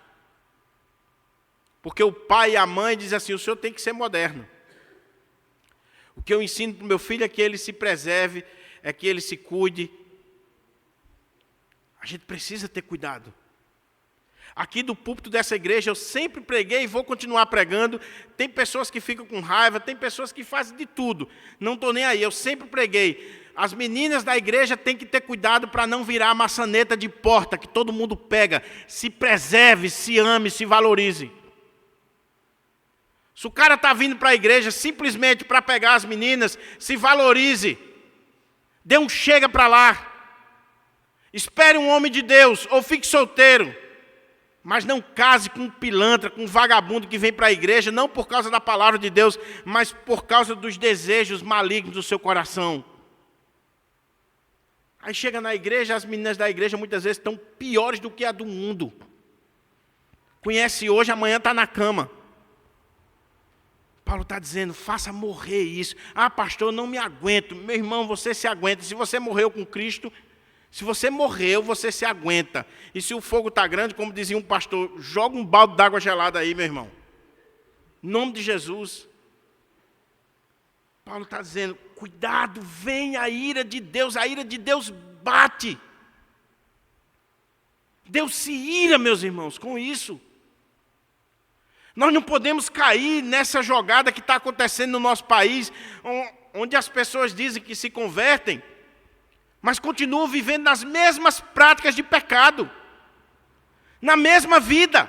Porque o pai e a mãe dizem assim, o senhor tem que ser moderno. O que eu ensino para o meu filho é que ele se preserve, é que ele se cuide. A gente precisa ter cuidado. Aqui do púlpito dessa igreja eu sempre preguei e vou continuar pregando. Tem pessoas que ficam com raiva, tem pessoas que fazem de tudo. Não estou nem aí, eu sempre preguei. As meninas da igreja têm que ter cuidado para não virar a maçaneta de porta que todo mundo pega. Se preserve, se ame, se valorize. Se o cara está vindo para a igreja simplesmente para pegar as meninas, se valorize. Dê um chega para lá. Espere um homem de Deus ou fique solteiro. Mas não case com um pilantra, com um vagabundo que vem para a igreja, não por causa da palavra de Deus, mas por causa dos desejos malignos do seu coração. Aí chega na igreja, as meninas da igreja muitas vezes estão piores do que a do mundo. Conhece hoje, amanhã está na cama. Paulo está dizendo, faça morrer isso. Ah, pastor, eu não me aguento. Meu irmão, você se aguenta. Se você morreu com Cristo, se você morreu, você se aguenta. E se o fogo está grande, como dizia um pastor, joga um balde d'água gelada aí, meu irmão. Em nome de Jesus. Paulo está dizendo, cuidado, vem a ira de Deus bate. Deus se ira, meus irmãos, com isso. Nós não podemos cair nessa jogada que está acontecendo no nosso país, onde as pessoas dizem que se convertem, mas continuam vivendo nas mesmas práticas de pecado, na mesma vida.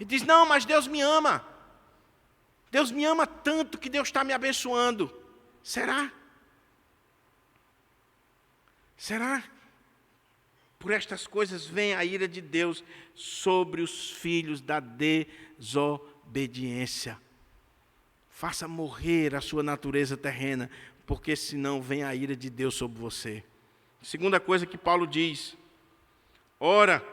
E diz, não, mas Deus me ama. Deus me ama tanto que Deus está me abençoando. Será? Será? Por estas coisas vem a ira de Deus sobre os filhos da desobediência. Faça morrer a sua natureza terrena, porque senão vem a ira de Deus sobre você. Segunda coisa que Paulo diz, ora,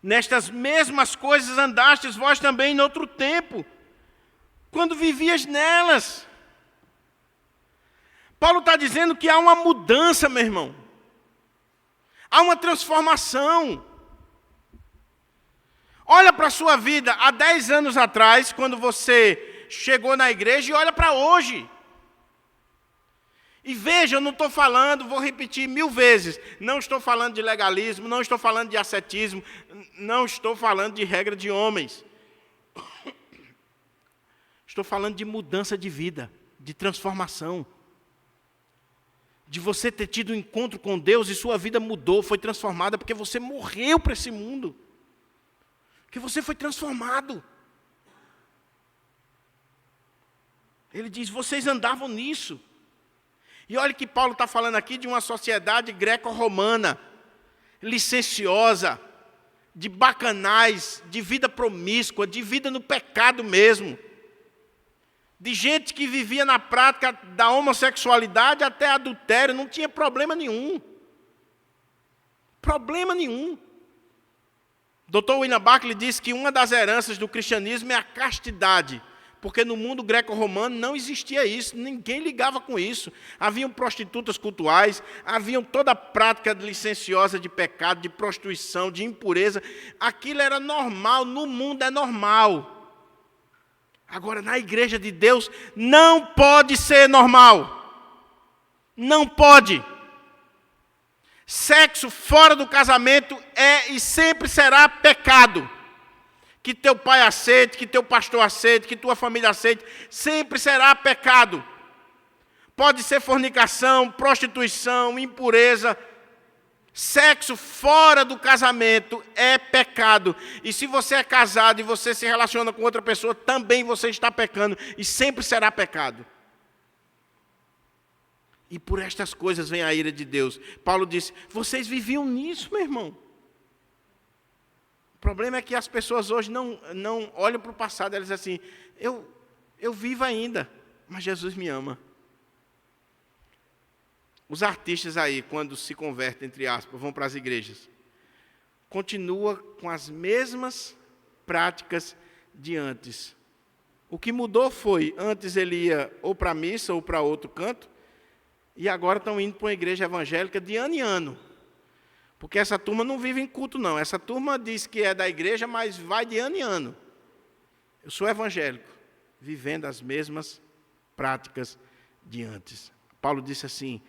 nestas mesmas coisas andastes vós também em outro tempo, quando vivias nelas. Paulo está dizendo que há uma mudança, meu irmão. Há uma transformação. Olha para a sua vida há 10 anos atrás, quando você chegou na igreja, e olha para hoje. E veja, eu não estou falando, vou repetir 1000 vezes, não estou falando de legalismo, não estou falando de ascetismo, não estou falando de regra de homens. Estou falando de mudança de vida, de transformação. De você ter tido um encontro com Deus e sua vida mudou, foi transformada, porque você morreu para esse mundo. Porque você foi transformado. Ele diz, vocês andavam nisso. E olha que Paulo está falando aqui de uma sociedade greco-romana, licenciosa, de bacanais, de vida promíscua, de vida no pecado mesmo. De gente que vivia na prática da homossexualidade até adultério, não tinha problema nenhum. Problema nenhum. Dr. William Barclay diz que uma das heranças do cristianismo é a castidade, porque no mundo greco-romano não existia isso, ninguém ligava com isso. Haviam prostitutas cultuais, haviam toda a prática licenciosa de pecado, de prostituição, de impureza. Aquilo era normal, no mundo é normal. Agora, na igreja de Deus, não pode ser normal. Não pode. Sexo fora do casamento é e sempre será pecado. Que teu pai aceite, que teu pastor aceite, que tua família aceite, sempre será pecado. Pode ser fornicação, prostituição, impureza. Sexo fora do casamento é pecado. E se você é casado e você se relaciona com outra pessoa, também você está pecando e sempre será pecado. E por estas coisas vem a ira de Deus. Paulo disse, vocês viviam nisso, meu irmão. O problema é que as pessoas hoje não olham para o passado, elas dizem assim, eu vivo ainda, mas Jesus me ama. Os artistas aí, quando se convertem, entre aspas, vão para as igrejas, continuam com as mesmas práticas de antes. O que mudou foi, antes ele ia ou para a missa ou para outro canto, e agora estão indo para uma igreja evangélica de ano em ano. Porque essa turma não vive em culto, não. Essa turma diz que é da igreja, mas vai de ano em ano. Eu sou evangélico, vivendo as mesmas práticas de antes. Paulo disse assim,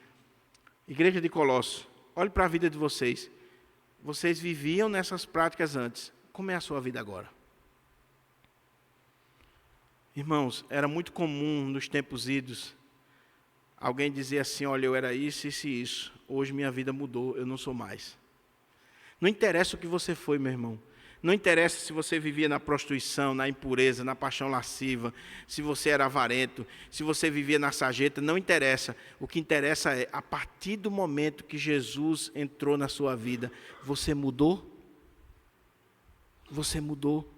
igreja de Colossos, olhe para a vida de vocês. Vocês viviam nessas práticas antes. Como é a sua vida agora? Irmãos, era muito comum nos tempos idos, alguém dizer assim, olha, eu era isso, isso e isso. Hoje minha vida mudou, eu não sou mais. Não interessa o que você foi, meu irmão. Não interessa se você vivia na prostituição, na impureza, na paixão lasciva, se você era avarento, se você vivia na sarjeta, não interessa. O que interessa é, a partir do momento que Jesus entrou na sua vida, você mudou? Você mudou?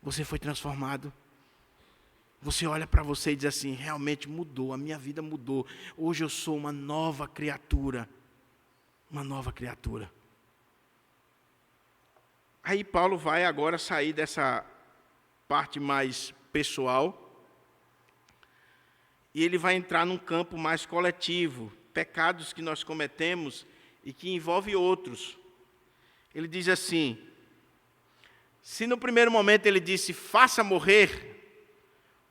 Você foi transformado? Você olha para você e diz assim, realmente mudou, a minha vida mudou. Hoje eu sou uma nova criatura. Uma nova criatura. Aí Paulo vai agora sair dessa parte mais pessoal e ele vai entrar num campo mais coletivo, pecados que nós cometemos e que envolve outros. Ele diz assim, se no primeiro momento ele disse, faça morrer,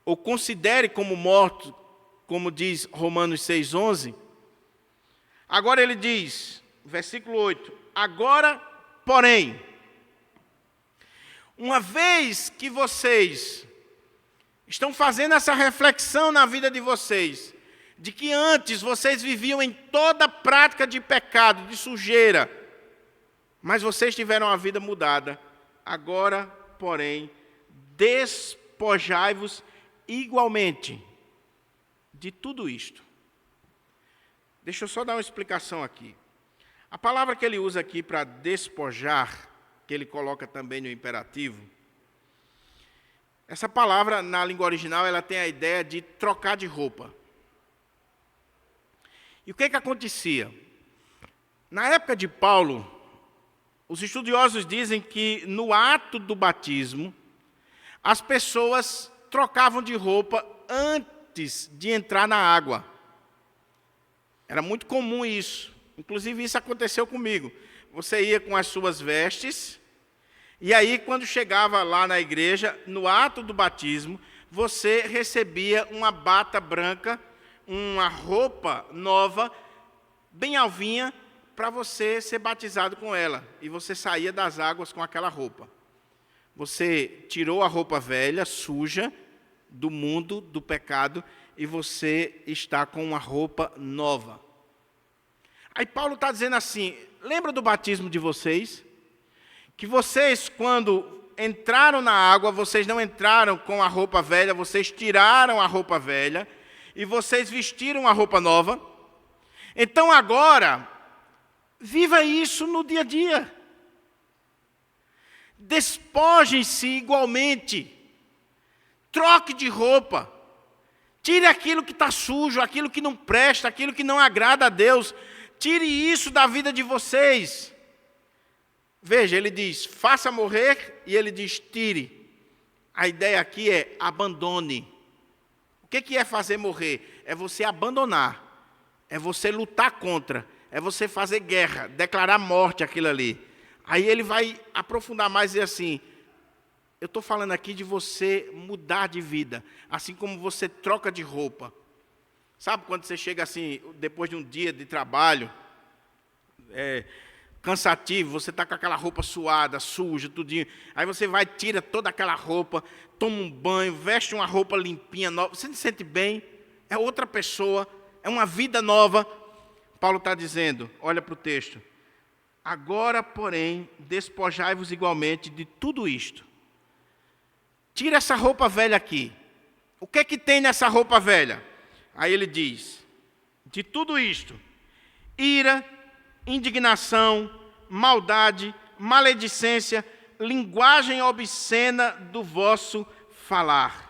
ou considere como morto, como diz Romanos 6,11, agora ele diz, versículo 8, agora, porém, uma vez que vocês estão fazendo essa reflexão na vida de vocês, de que antes vocês viviam em toda prática de pecado, de sujeira, mas vocês tiveram a vida mudada, agora, porém, despojai-vos igualmente de tudo isto. Deixa eu só dar uma explicação aqui. A palavra que ele usa aqui para despojar, que ele coloca também no imperativo, essa palavra, na língua original, ela tem a ideia de trocar de roupa. E o que acontecia? Na época de Paulo, os estudiosos dizem que no ato do batismo, as pessoas trocavam de roupa antes de entrar na água. Era muito comum isso. Inclusive, isso aconteceu comigo. Você ia com as suas vestes, e aí, quando chegava lá na igreja, no ato do batismo, você recebia uma bata branca, uma roupa nova, bem alvinha, para você ser batizado com ela. E você saía das águas com aquela roupa. Você tirou a roupa velha, suja, do mundo, do pecado, e você está com uma roupa nova. Aí Paulo está dizendo assim, lembra do batismo de vocês? Que vocês, quando entraram na água, vocês não entraram com a roupa velha, vocês tiraram a roupa velha, e vocês vestiram a roupa nova. Então agora, viva isso no dia a dia. Despojem-se igualmente. Troque de roupa. Tire aquilo que está sujo, aquilo que não presta, aquilo que não agrada a Deus. Tire isso da vida de vocês. Veja, ele diz, faça morrer, e ele diz, tire. A ideia aqui é, abandone. O que é fazer morrer? É você abandonar. É você lutar contra. É você fazer guerra, declarar morte àquilo ali. Aí ele vai aprofundar mais e dizer assim, eu estou falando aqui de você mudar de vida, assim como você troca de roupa. Sabe quando você chega assim, depois de um dia de trabalho, cansativo, você está com aquela roupa suada, suja, tudinho. Aí você vai, tira toda aquela roupa, toma um banho, veste uma roupa limpinha, nova. Você se sente bem, é outra pessoa, é uma vida nova. Paulo está dizendo, olha para o texto. Agora, porém, despojai-vos igualmente de tudo isto. Tira essa roupa velha aqui. O que tem nessa roupa velha? Aí ele diz, de tudo isto: ira, indignação, maldade, maledicência, linguagem obscena do vosso falar.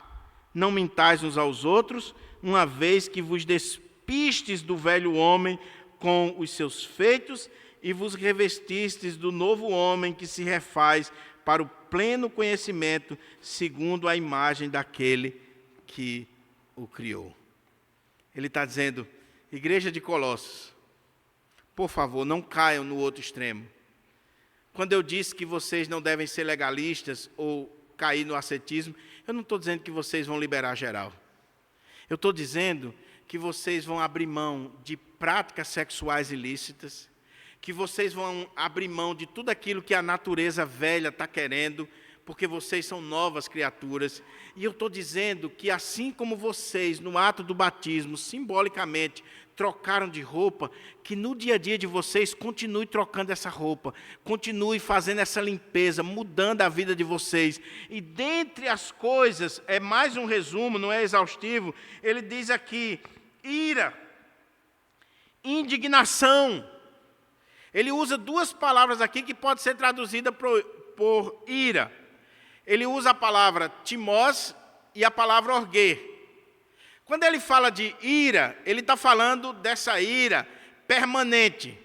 Não mintais uns aos outros, uma vez que vos despistes do velho homem com os seus feitos e vos revestistes do novo homem que se refaz para o pleno conhecimento, segundo a imagem daquele que o criou. Ele está dizendo: igreja de Colossos, por favor, não caiam no outro extremo. Quando eu disse que vocês não devem ser legalistas ou cair no ascetismo, eu não estou dizendo que vocês vão liberar geral. Eu estou dizendo que vocês vão abrir mão de práticas sexuais ilícitas, que vocês vão abrir mão de tudo aquilo que a natureza velha está querendo, porque vocês são novas criaturas. E eu estou dizendo que assim como vocês, no ato do batismo, simbolicamente, trocaram de roupa, que no dia a dia de vocês, continue trocando essa roupa, continue fazendo essa limpeza, mudando a vida de vocês. E dentre as coisas, é mais um resumo, não é exaustivo, ele diz aqui: ira, indignação. Ele usa duas palavras aqui que pode ser traduzida por ira. Ele usa a palavra timós e a palavra orguê. Quando ele fala de ira, ele está falando dessa ira permanente.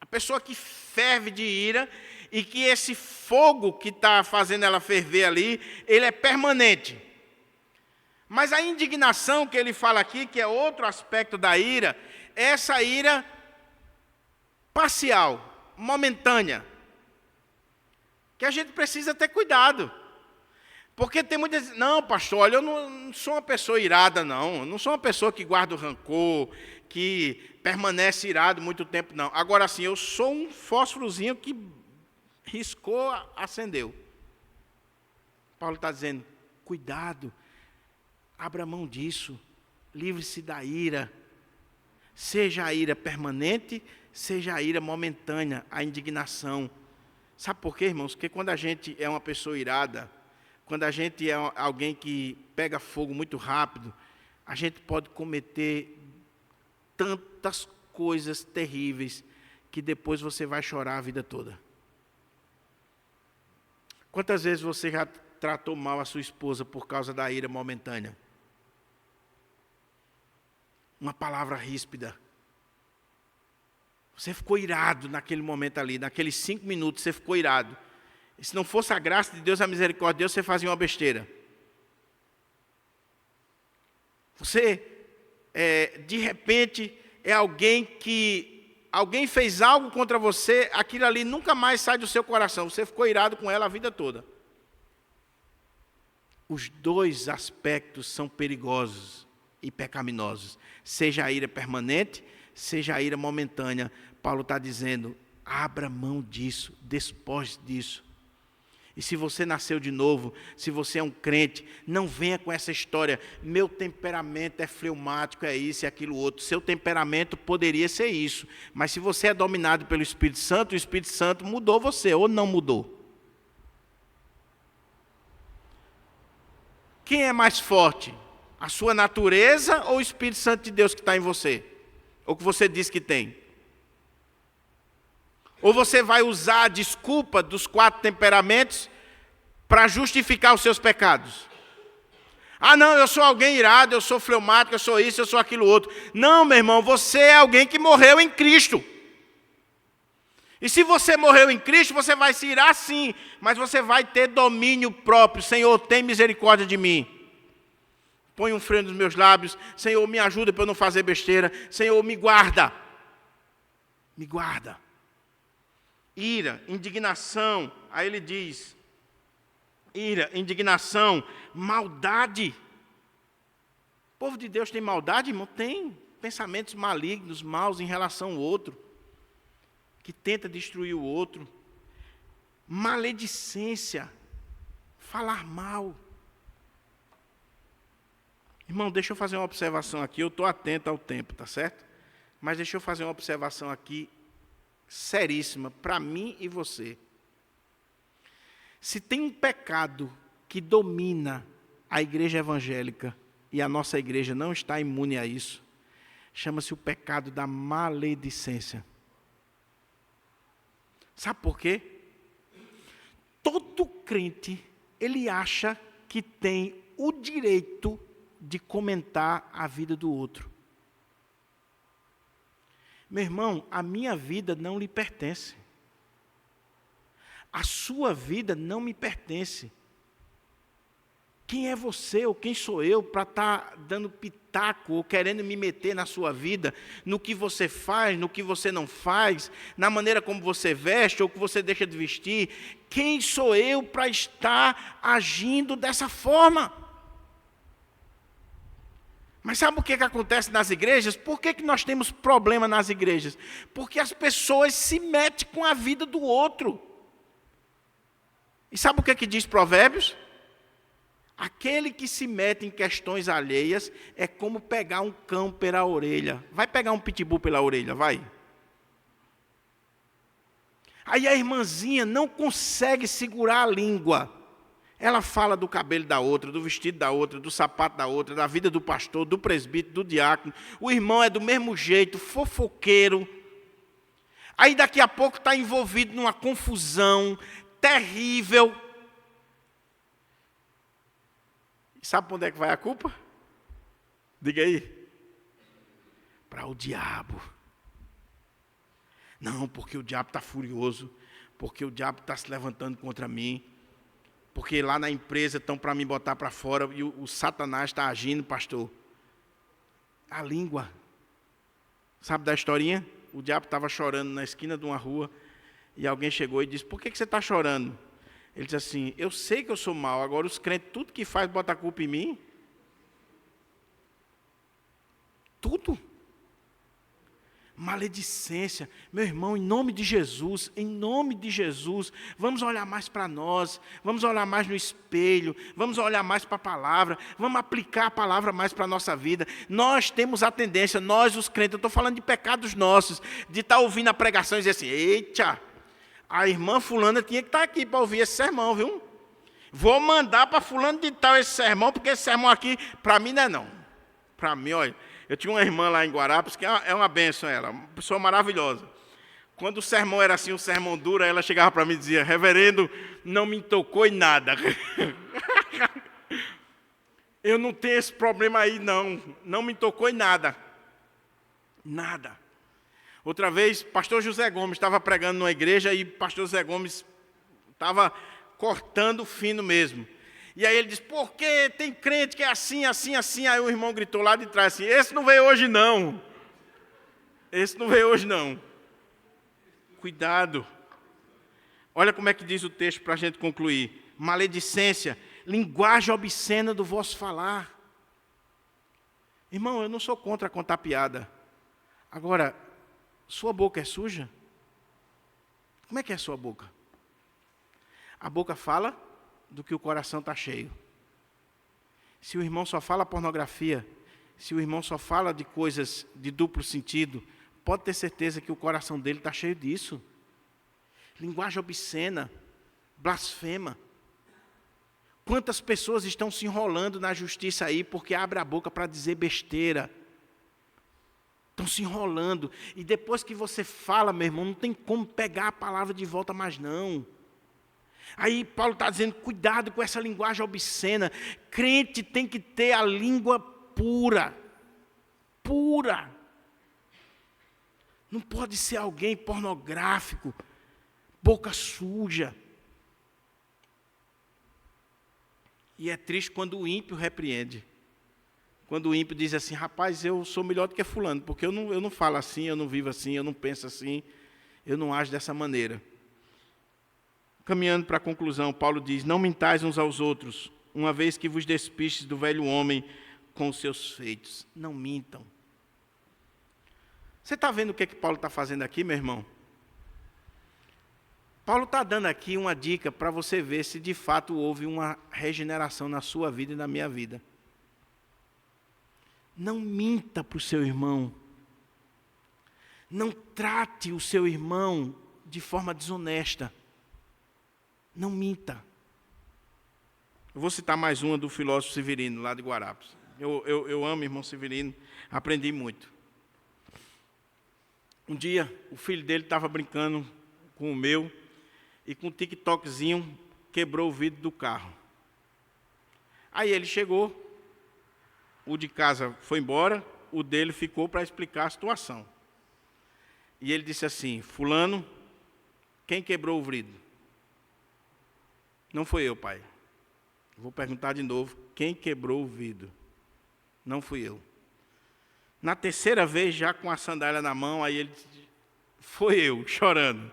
A pessoa que ferve de ira e que esse fogo que está fazendo ela ferver ali, ele é permanente. Mas a indignação que ele fala aqui, que é outro aspecto da ira, é essa ira parcial, momentânea, que a gente precisa ter cuidado. Porque tem muitas... Não, pastor, olha, eu não sou uma pessoa irada, não. Eu não sou uma pessoa que guarda o rancor, que permanece irado muito tempo, não. Agora, sim, eu sou um fósforozinho que riscou, acendeu. Paulo está dizendo: cuidado, abra mão disso, livre-se da ira. Seja a ira permanente, seja a ira momentânea, a indignação. Sabe por quê, irmãos? Porque quando a gente é uma pessoa irada, quando a gente é alguém que pega fogo muito rápido, a gente pode cometer tantas coisas terríveis que depois você vai chorar a vida toda. Quantas vezes você já tratou mal a sua esposa por causa da ira momentânea? Uma palavra ríspida. Você ficou irado naquele momento ali, naqueles 5 minutos você ficou irado. E se não fosse a graça de Deus, a misericórdia de Deus, você fazia uma besteira. Você, de repente, é alguém que... Alguém fez algo contra você, aquilo ali nunca mais sai do seu coração. Você ficou irado com ela a vida toda. Os dois aspectos são perigosos e pecaminosos. Seja a ira permanente, seja a ira momentânea. Paulo está dizendo: abra mão disso, despoje disso. E se você nasceu de novo, se você é um crente, não venha com essa história: meu temperamento é fleumático, é isso e aquilo outro. Seu temperamento poderia ser isso, mas se você é dominado pelo Espírito Santo, o Espírito Santo mudou você, ou não mudou? Quem é mais forte? A sua natureza ou o Espírito Santo de Deus que está em você? Ou que você diz que tem? Ou você vai usar a desculpa dos 4 temperamentos para justificar os seus pecados? Ah, não, eu sou alguém irado, eu sou fleumático, eu sou isso, eu sou aquilo outro. Não, meu irmão, você é alguém que morreu em Cristo. E se você morreu em Cristo, você vai se irar sim, mas você vai ter domínio próprio. Senhor, tem misericórdia de mim. Põe um freio nos meus lábios. Senhor, me ajuda para eu não fazer besteira. Senhor, me guarda. Me guarda. Ira, indignação. Aí ele diz: ira, indignação, maldade. O povo de Deus tem maldade, irmão? Tem. Pensamentos malignos, maus em relação ao outro, que tenta destruir o outro. Maledicência, falar mal. Irmão, deixa eu fazer uma observação aqui. Eu estou atento ao tempo, tá certo? Mas deixa eu fazer uma observação aqui seríssima para mim e você. Se tem um pecado que domina a igreja evangélica, e a nossa igreja não está imune a isso, Chama-se o pecado da maledicência. Sabe por quê? Todo crente, ele acha que tem o direito de comentar a vida do outro. Meu irmão, a minha vida não lhe pertence. A sua vida não me pertence. Quem é você ou quem sou eu para estar dando pitaco ou querendo me meter na sua vida, no que você faz, no que você não faz, na maneira como você veste ou que você deixa de vestir? Quem sou eu para estar agindo dessa forma? Mas sabe o que acontece nas igrejas? Por que nós temos problema nas igrejas? Porque as pessoas se metem com a vida do outro. E sabe o que diz Provérbios? Aquele que se mete em questões alheias é como pegar um cão pela orelha. Vai pegar um pitbull pela orelha, vai. Aí a irmãzinha não consegue segurar a língua. Ela fala do cabelo da outra, do vestido da outra, do sapato da outra, da vida do pastor, do presbítero, do diácono. O irmão é do mesmo jeito, fofoqueiro. Aí daqui a pouco está envolvido numa confusão terrível. Sabe para onde é que vai a culpa? Diga aí. Para o diabo. Não, porque o diabo está furioso. Porque o diabo está se levantando contra mim. Porque lá na empresa estão para me botar para fora. E o Satanás está agindo, pastor. A língua. Sabe da historinha? O diabo estava chorando na esquina de uma rua. E alguém chegou e disse, por que você está chorando? Ele diz assim, eu sei que eu sou mau, agora os crentes, tudo que faz, bota a culpa em mim. Tudo. Maledicência. Meu irmão, em nome de Jesus, vamos olhar mais para nós, vamos olhar mais no espelho, vamos olhar mais para a palavra, vamos aplicar a palavra mais para a nossa vida. Nós temos a tendência, nós os crentes, eu estou falando de pecados nossos, de estar ouvindo a pregação e dizer assim, eita, a irmã fulana tinha que estar aqui para ouvir esse sermão, viu? Vou mandar para fulano de tal esse sermão, porque esse sermão aqui, para mim não é não. Para mim, olha, eu tinha uma irmã lá em Guarapes, que é uma bênção ela, uma pessoa maravilhosa. Quando o sermão era assim, um sermão duro, ela chegava para mim e dizia, reverendo, não me tocou em nada. Eu não tenho esse problema aí, não me tocou em nada. Nada. Outra vez, pastor José Gomes estava pregando numa igreja e pastor José Gomes estava cortando fino mesmo. E aí ele disse, porque tem crente que é assim, assim, assim. Aí o irmão gritou lá de trás assim, esse não veio hoje não. Esse não veio hoje não. Cuidado. Olha como é que diz o texto para a gente concluir. Maledicência, linguagem obscena do vosso falar. Irmão, eu não sou contra contar piada. Agora, sua boca é suja? Como é que é a sua boca? A boca fala do que o coração está cheio. Se o irmão só fala pornografia, se o irmão só fala de coisas de duplo sentido, pode ter certeza que o coração dele está cheio disso. Linguagem obscena, blasfema. Quantas pessoas estão se enrolando na justiça aí porque abre a boca para dizer besteira? Estão se enrolando. E depois que você fala, meu irmão, não tem como pegar a palavra de volta mais não. Aí Paulo está dizendo, cuidado com essa linguagem obscena. Crente tem que ter a língua pura. Pura. Não pode ser alguém pornográfico, boca suja. E é triste quando o ímpio repreende. Quando o ímpio diz assim, rapaz, eu sou melhor do que fulano, porque eu não falo assim, eu não vivo assim, eu não penso assim, eu não ajo dessa maneira. Caminhando para a conclusão, Paulo diz, não mintais uns aos outros, uma vez que vos despistes do velho homem com os seus feitos. Não mintam. Você está vendo o que Paulo está fazendo aqui, meu irmão? Paulo está dando aqui uma dica para você ver se de fato houve uma regeneração na sua vida e na minha vida. Não minta para o seu irmão. Não trate o seu irmão de forma desonesta. Não minta. Eu vou citar mais uma do filósofo Severino, lá de Guarapes. Eu amo o irmão Severino, aprendi muito. Um dia, o filho dele estava brincando com o meu e com um TikTokzinho quebrou o vidro do carro. Aí ele chegou, o de casa foi embora, o dele ficou para explicar a situação. E ele disse assim: fulano, quem quebrou o vidro? Não foi eu, pai. Vou perguntar de novo, quem quebrou o vidro? Não fui eu. Na terceira vez, já com a sandália na mão, aí ele disse: foi eu, chorando,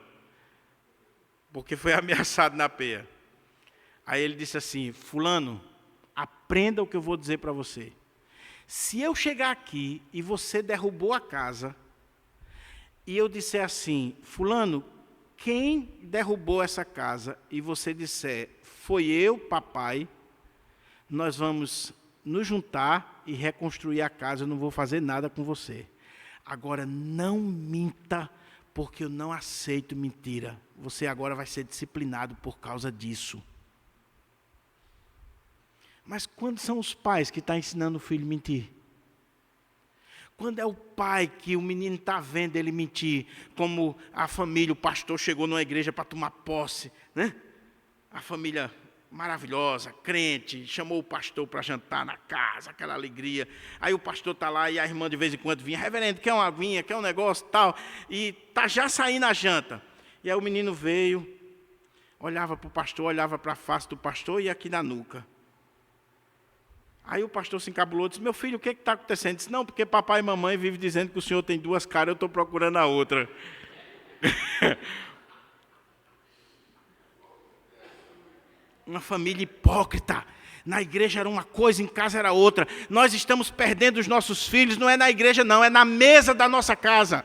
porque foi ameaçado na peia. Aí ele disse assim: fulano, aprenda o que eu vou dizer para você. Se eu chegar aqui e você derrubou a casa, e eu disser assim: fulano, quem derrubou essa casa, e você disser: foi eu, papai, nós vamos nos juntar e reconstruir a casa, eu não vou fazer nada com você. Agora, não minta, porque eu não aceito mentira. Você agora vai ser disciplinado por causa disso. Mas quando são os pais que estão ensinando o filho a mentir? Quando é o pai que o menino está vendo ele mentir, como a família, o pastor chegou numa igreja para tomar posse, né? A família maravilhosa, crente, chamou o pastor para jantar na casa, aquela alegria. Aí o pastor está lá e a irmã de vez em quando vinha: reverendo, quer uma aguinha, quer um negócio tal, e está já saindo a janta. E aí o menino veio, olhava para o pastor, olhava para a face do pastor e aqui na nuca. Aí o pastor se encabulou e disse: meu filho, o que está acontecendo? Ele disse: não, porque papai e mamãe vivem dizendo que o senhor tem duas caras, eu estou procurando a outra. Uma família hipócrita. Na igreja era uma coisa, em casa era outra. Nós estamos perdendo os nossos filhos, não é na igreja não, é na mesa da nossa casa.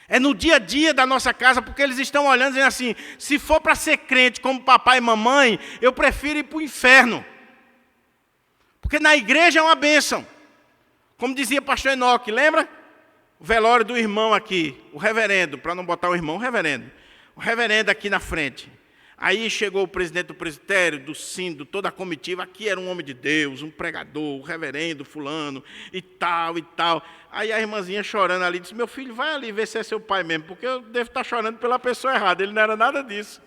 É no dia a dia da nossa casa, porque eles estão olhando e dizendo assim: se for para ser crente como papai e mamãe, eu prefiro ir para o inferno. Porque na igreja é uma bênção. Como dizia o pastor Enoque, lembra? O velório do irmão aqui, o reverendo, para não botar o irmão, o reverendo aqui na frente. Aí chegou o presidente do presbitério, do sínodo, toda a comitiva. Aqui era um homem de Deus, um pregador, o reverendo fulano, e tal, e tal. Aí a irmãzinha chorando ali, disse: meu filho, vai ali ver se é seu pai mesmo, porque eu devo estar chorando pela pessoa errada. Ele não era nada disso.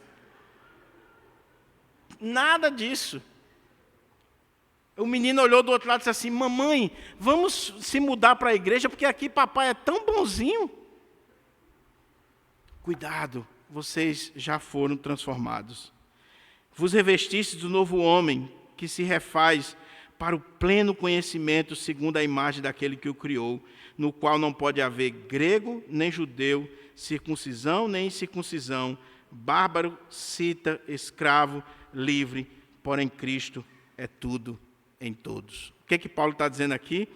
Nada disso. O menino olhou do outro lado e disse assim: mamãe, vamos se mudar para a igreja, porque aqui papai é tão bonzinho. Cuidado, vocês já foram transformados. Vos revestistes do novo homem, que se refaz para o pleno conhecimento segundo a imagem daquele que o criou, no qual não pode haver grego nem judeu, circuncisão nem incircuncisão, bárbaro, cita, escravo, livre, porém Cristo é tudo em todos. O que é que Paulo está dizendo aqui?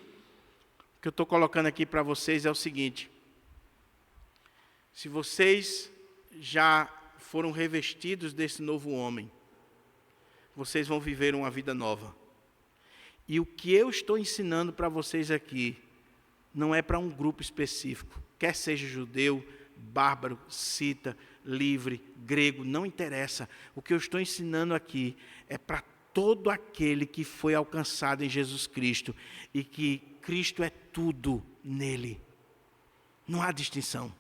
O que eu estou colocando aqui para vocês é o seguinte: se vocês já foram revestidos desse novo homem, vocês vão viver uma vida nova. E o que eu estou ensinando para vocês aqui não é para um grupo específico, quer seja judeu, bárbaro, cita, livre, grego, não interessa. O que eu estou ensinando aqui é para todo aquele que foi alcançado em Jesus Cristo e que Cristo é tudo nele. Não há distinção.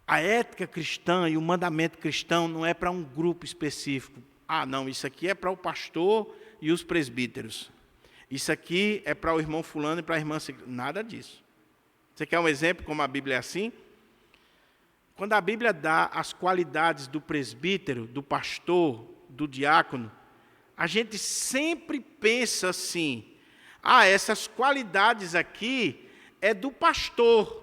A ética cristã e o mandamento cristão não é para um grupo específico. Ah, não, isso aqui é para o pastor e os presbíteros. Isso aqui é para o irmão fulano e para a irmã... Nada disso. Você quer um exemplo como a Bíblia é assim? Quando a Bíblia dá as qualidades do presbítero, do pastor, do diácono, a gente sempre pensa assim: ah, essas qualidades aqui é do pastor.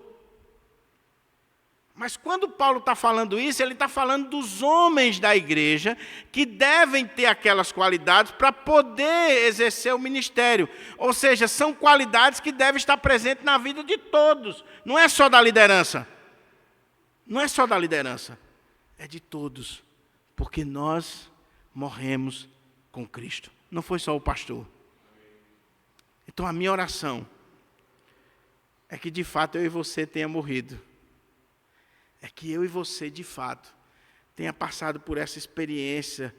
Mas quando Paulo está falando isso, ele está falando dos homens da igreja que devem ter aquelas qualidades para poder exercer o ministério. Ou seja, são qualidades que devem estar presentes na vida de todos. Não é só da liderança. Não é só da liderança. É de todos. Porque nós morremos com Cristo. Não foi só o pastor. Então a minha oração é que de fato eu e você tenha morrido. É que eu e você de fato tenha passado por essa experiência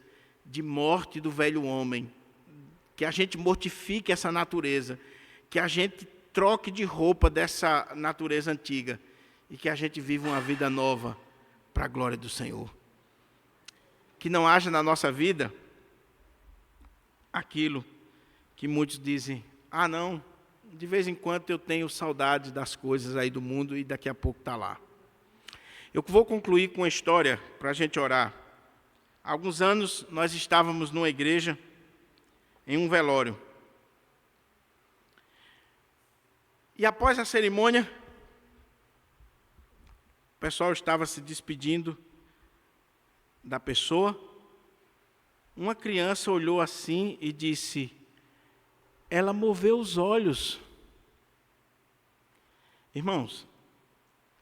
de morte do velho homem. Que a gente mortifique essa natureza. Que a gente troque de roupa dessa natureza antiga e que a gente viva uma vida nova para a glória do Senhor. Que não haja na nossa vida aquilo que muitos dizem: ah, não, de vez em quando eu tenho saudade das coisas aí do mundo e daqui a pouco está lá. Eu vou concluir com uma história para a gente orar. Há alguns anos nós estávamos numa igreja, em um velório. E após a cerimônia, o pessoal estava se despedindo da pessoa. Uma criança olhou assim e disse: ela moveu os olhos. Irmãos,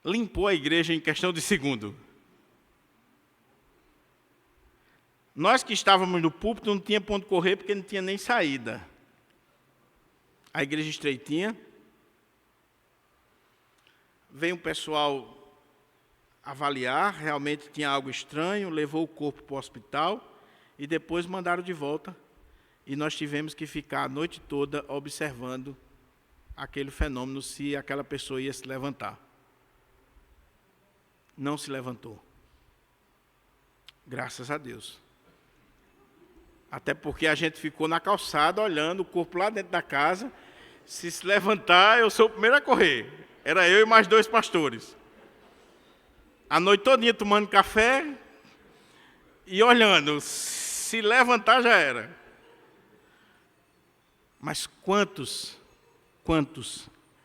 limpou a igreja em questão de segundo. Nós que estávamos no púlpito não tinha ponto correr porque não tinha nem saída. A igreja estreitinha. Veio um pessoal avaliar, realmente tinha algo estranho, levou o corpo para o hospital e depois mandaram de volta. E nós tivemos que ficar a noite toda observando aquele fenômeno, se aquela pessoa ia se levantar. Não se levantou. Graças a Deus. Até porque a gente ficou na calçada olhando o corpo lá dentro da casa. Se levantar, eu sou o primeiro a correr. Era eu e mais 2 pastores. A noite todinha tomando café e olhando. Se levantar, já era. Mas quantos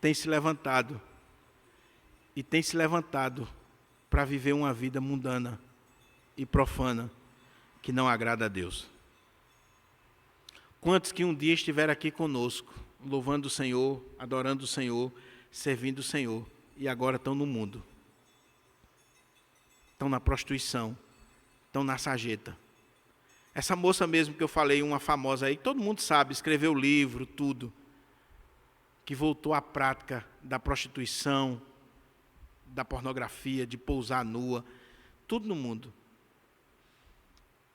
têm se levantado e têm se levantado para viver uma vida mundana e profana que não agrada a Deus? Quantos que um dia estiveram aqui conosco, louvando o Senhor, adorando o Senhor, servindo o Senhor, e agora estão no mundo, estão na prostituição, estão na sarjeta. Essa moça mesmo que eu falei, uma famosa aí, que todo mundo sabe, escreveu livro, tudo, que voltou à prática da prostituição, da pornografia, de pousar nua, tudo no mundo.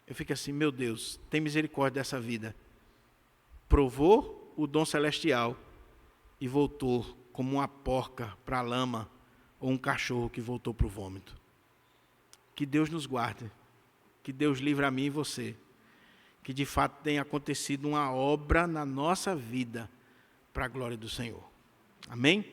Eu fico assim, meu Deus, tem misericórdia dessa vida. Provou o dom celestial e voltou como uma porca para a lama ou um cachorro que voltou para o vômito. Que Deus nos guarde, que Deus livre a mim e você, que de fato tenha acontecido uma obra na nossa vida para a glória do Senhor. Amém?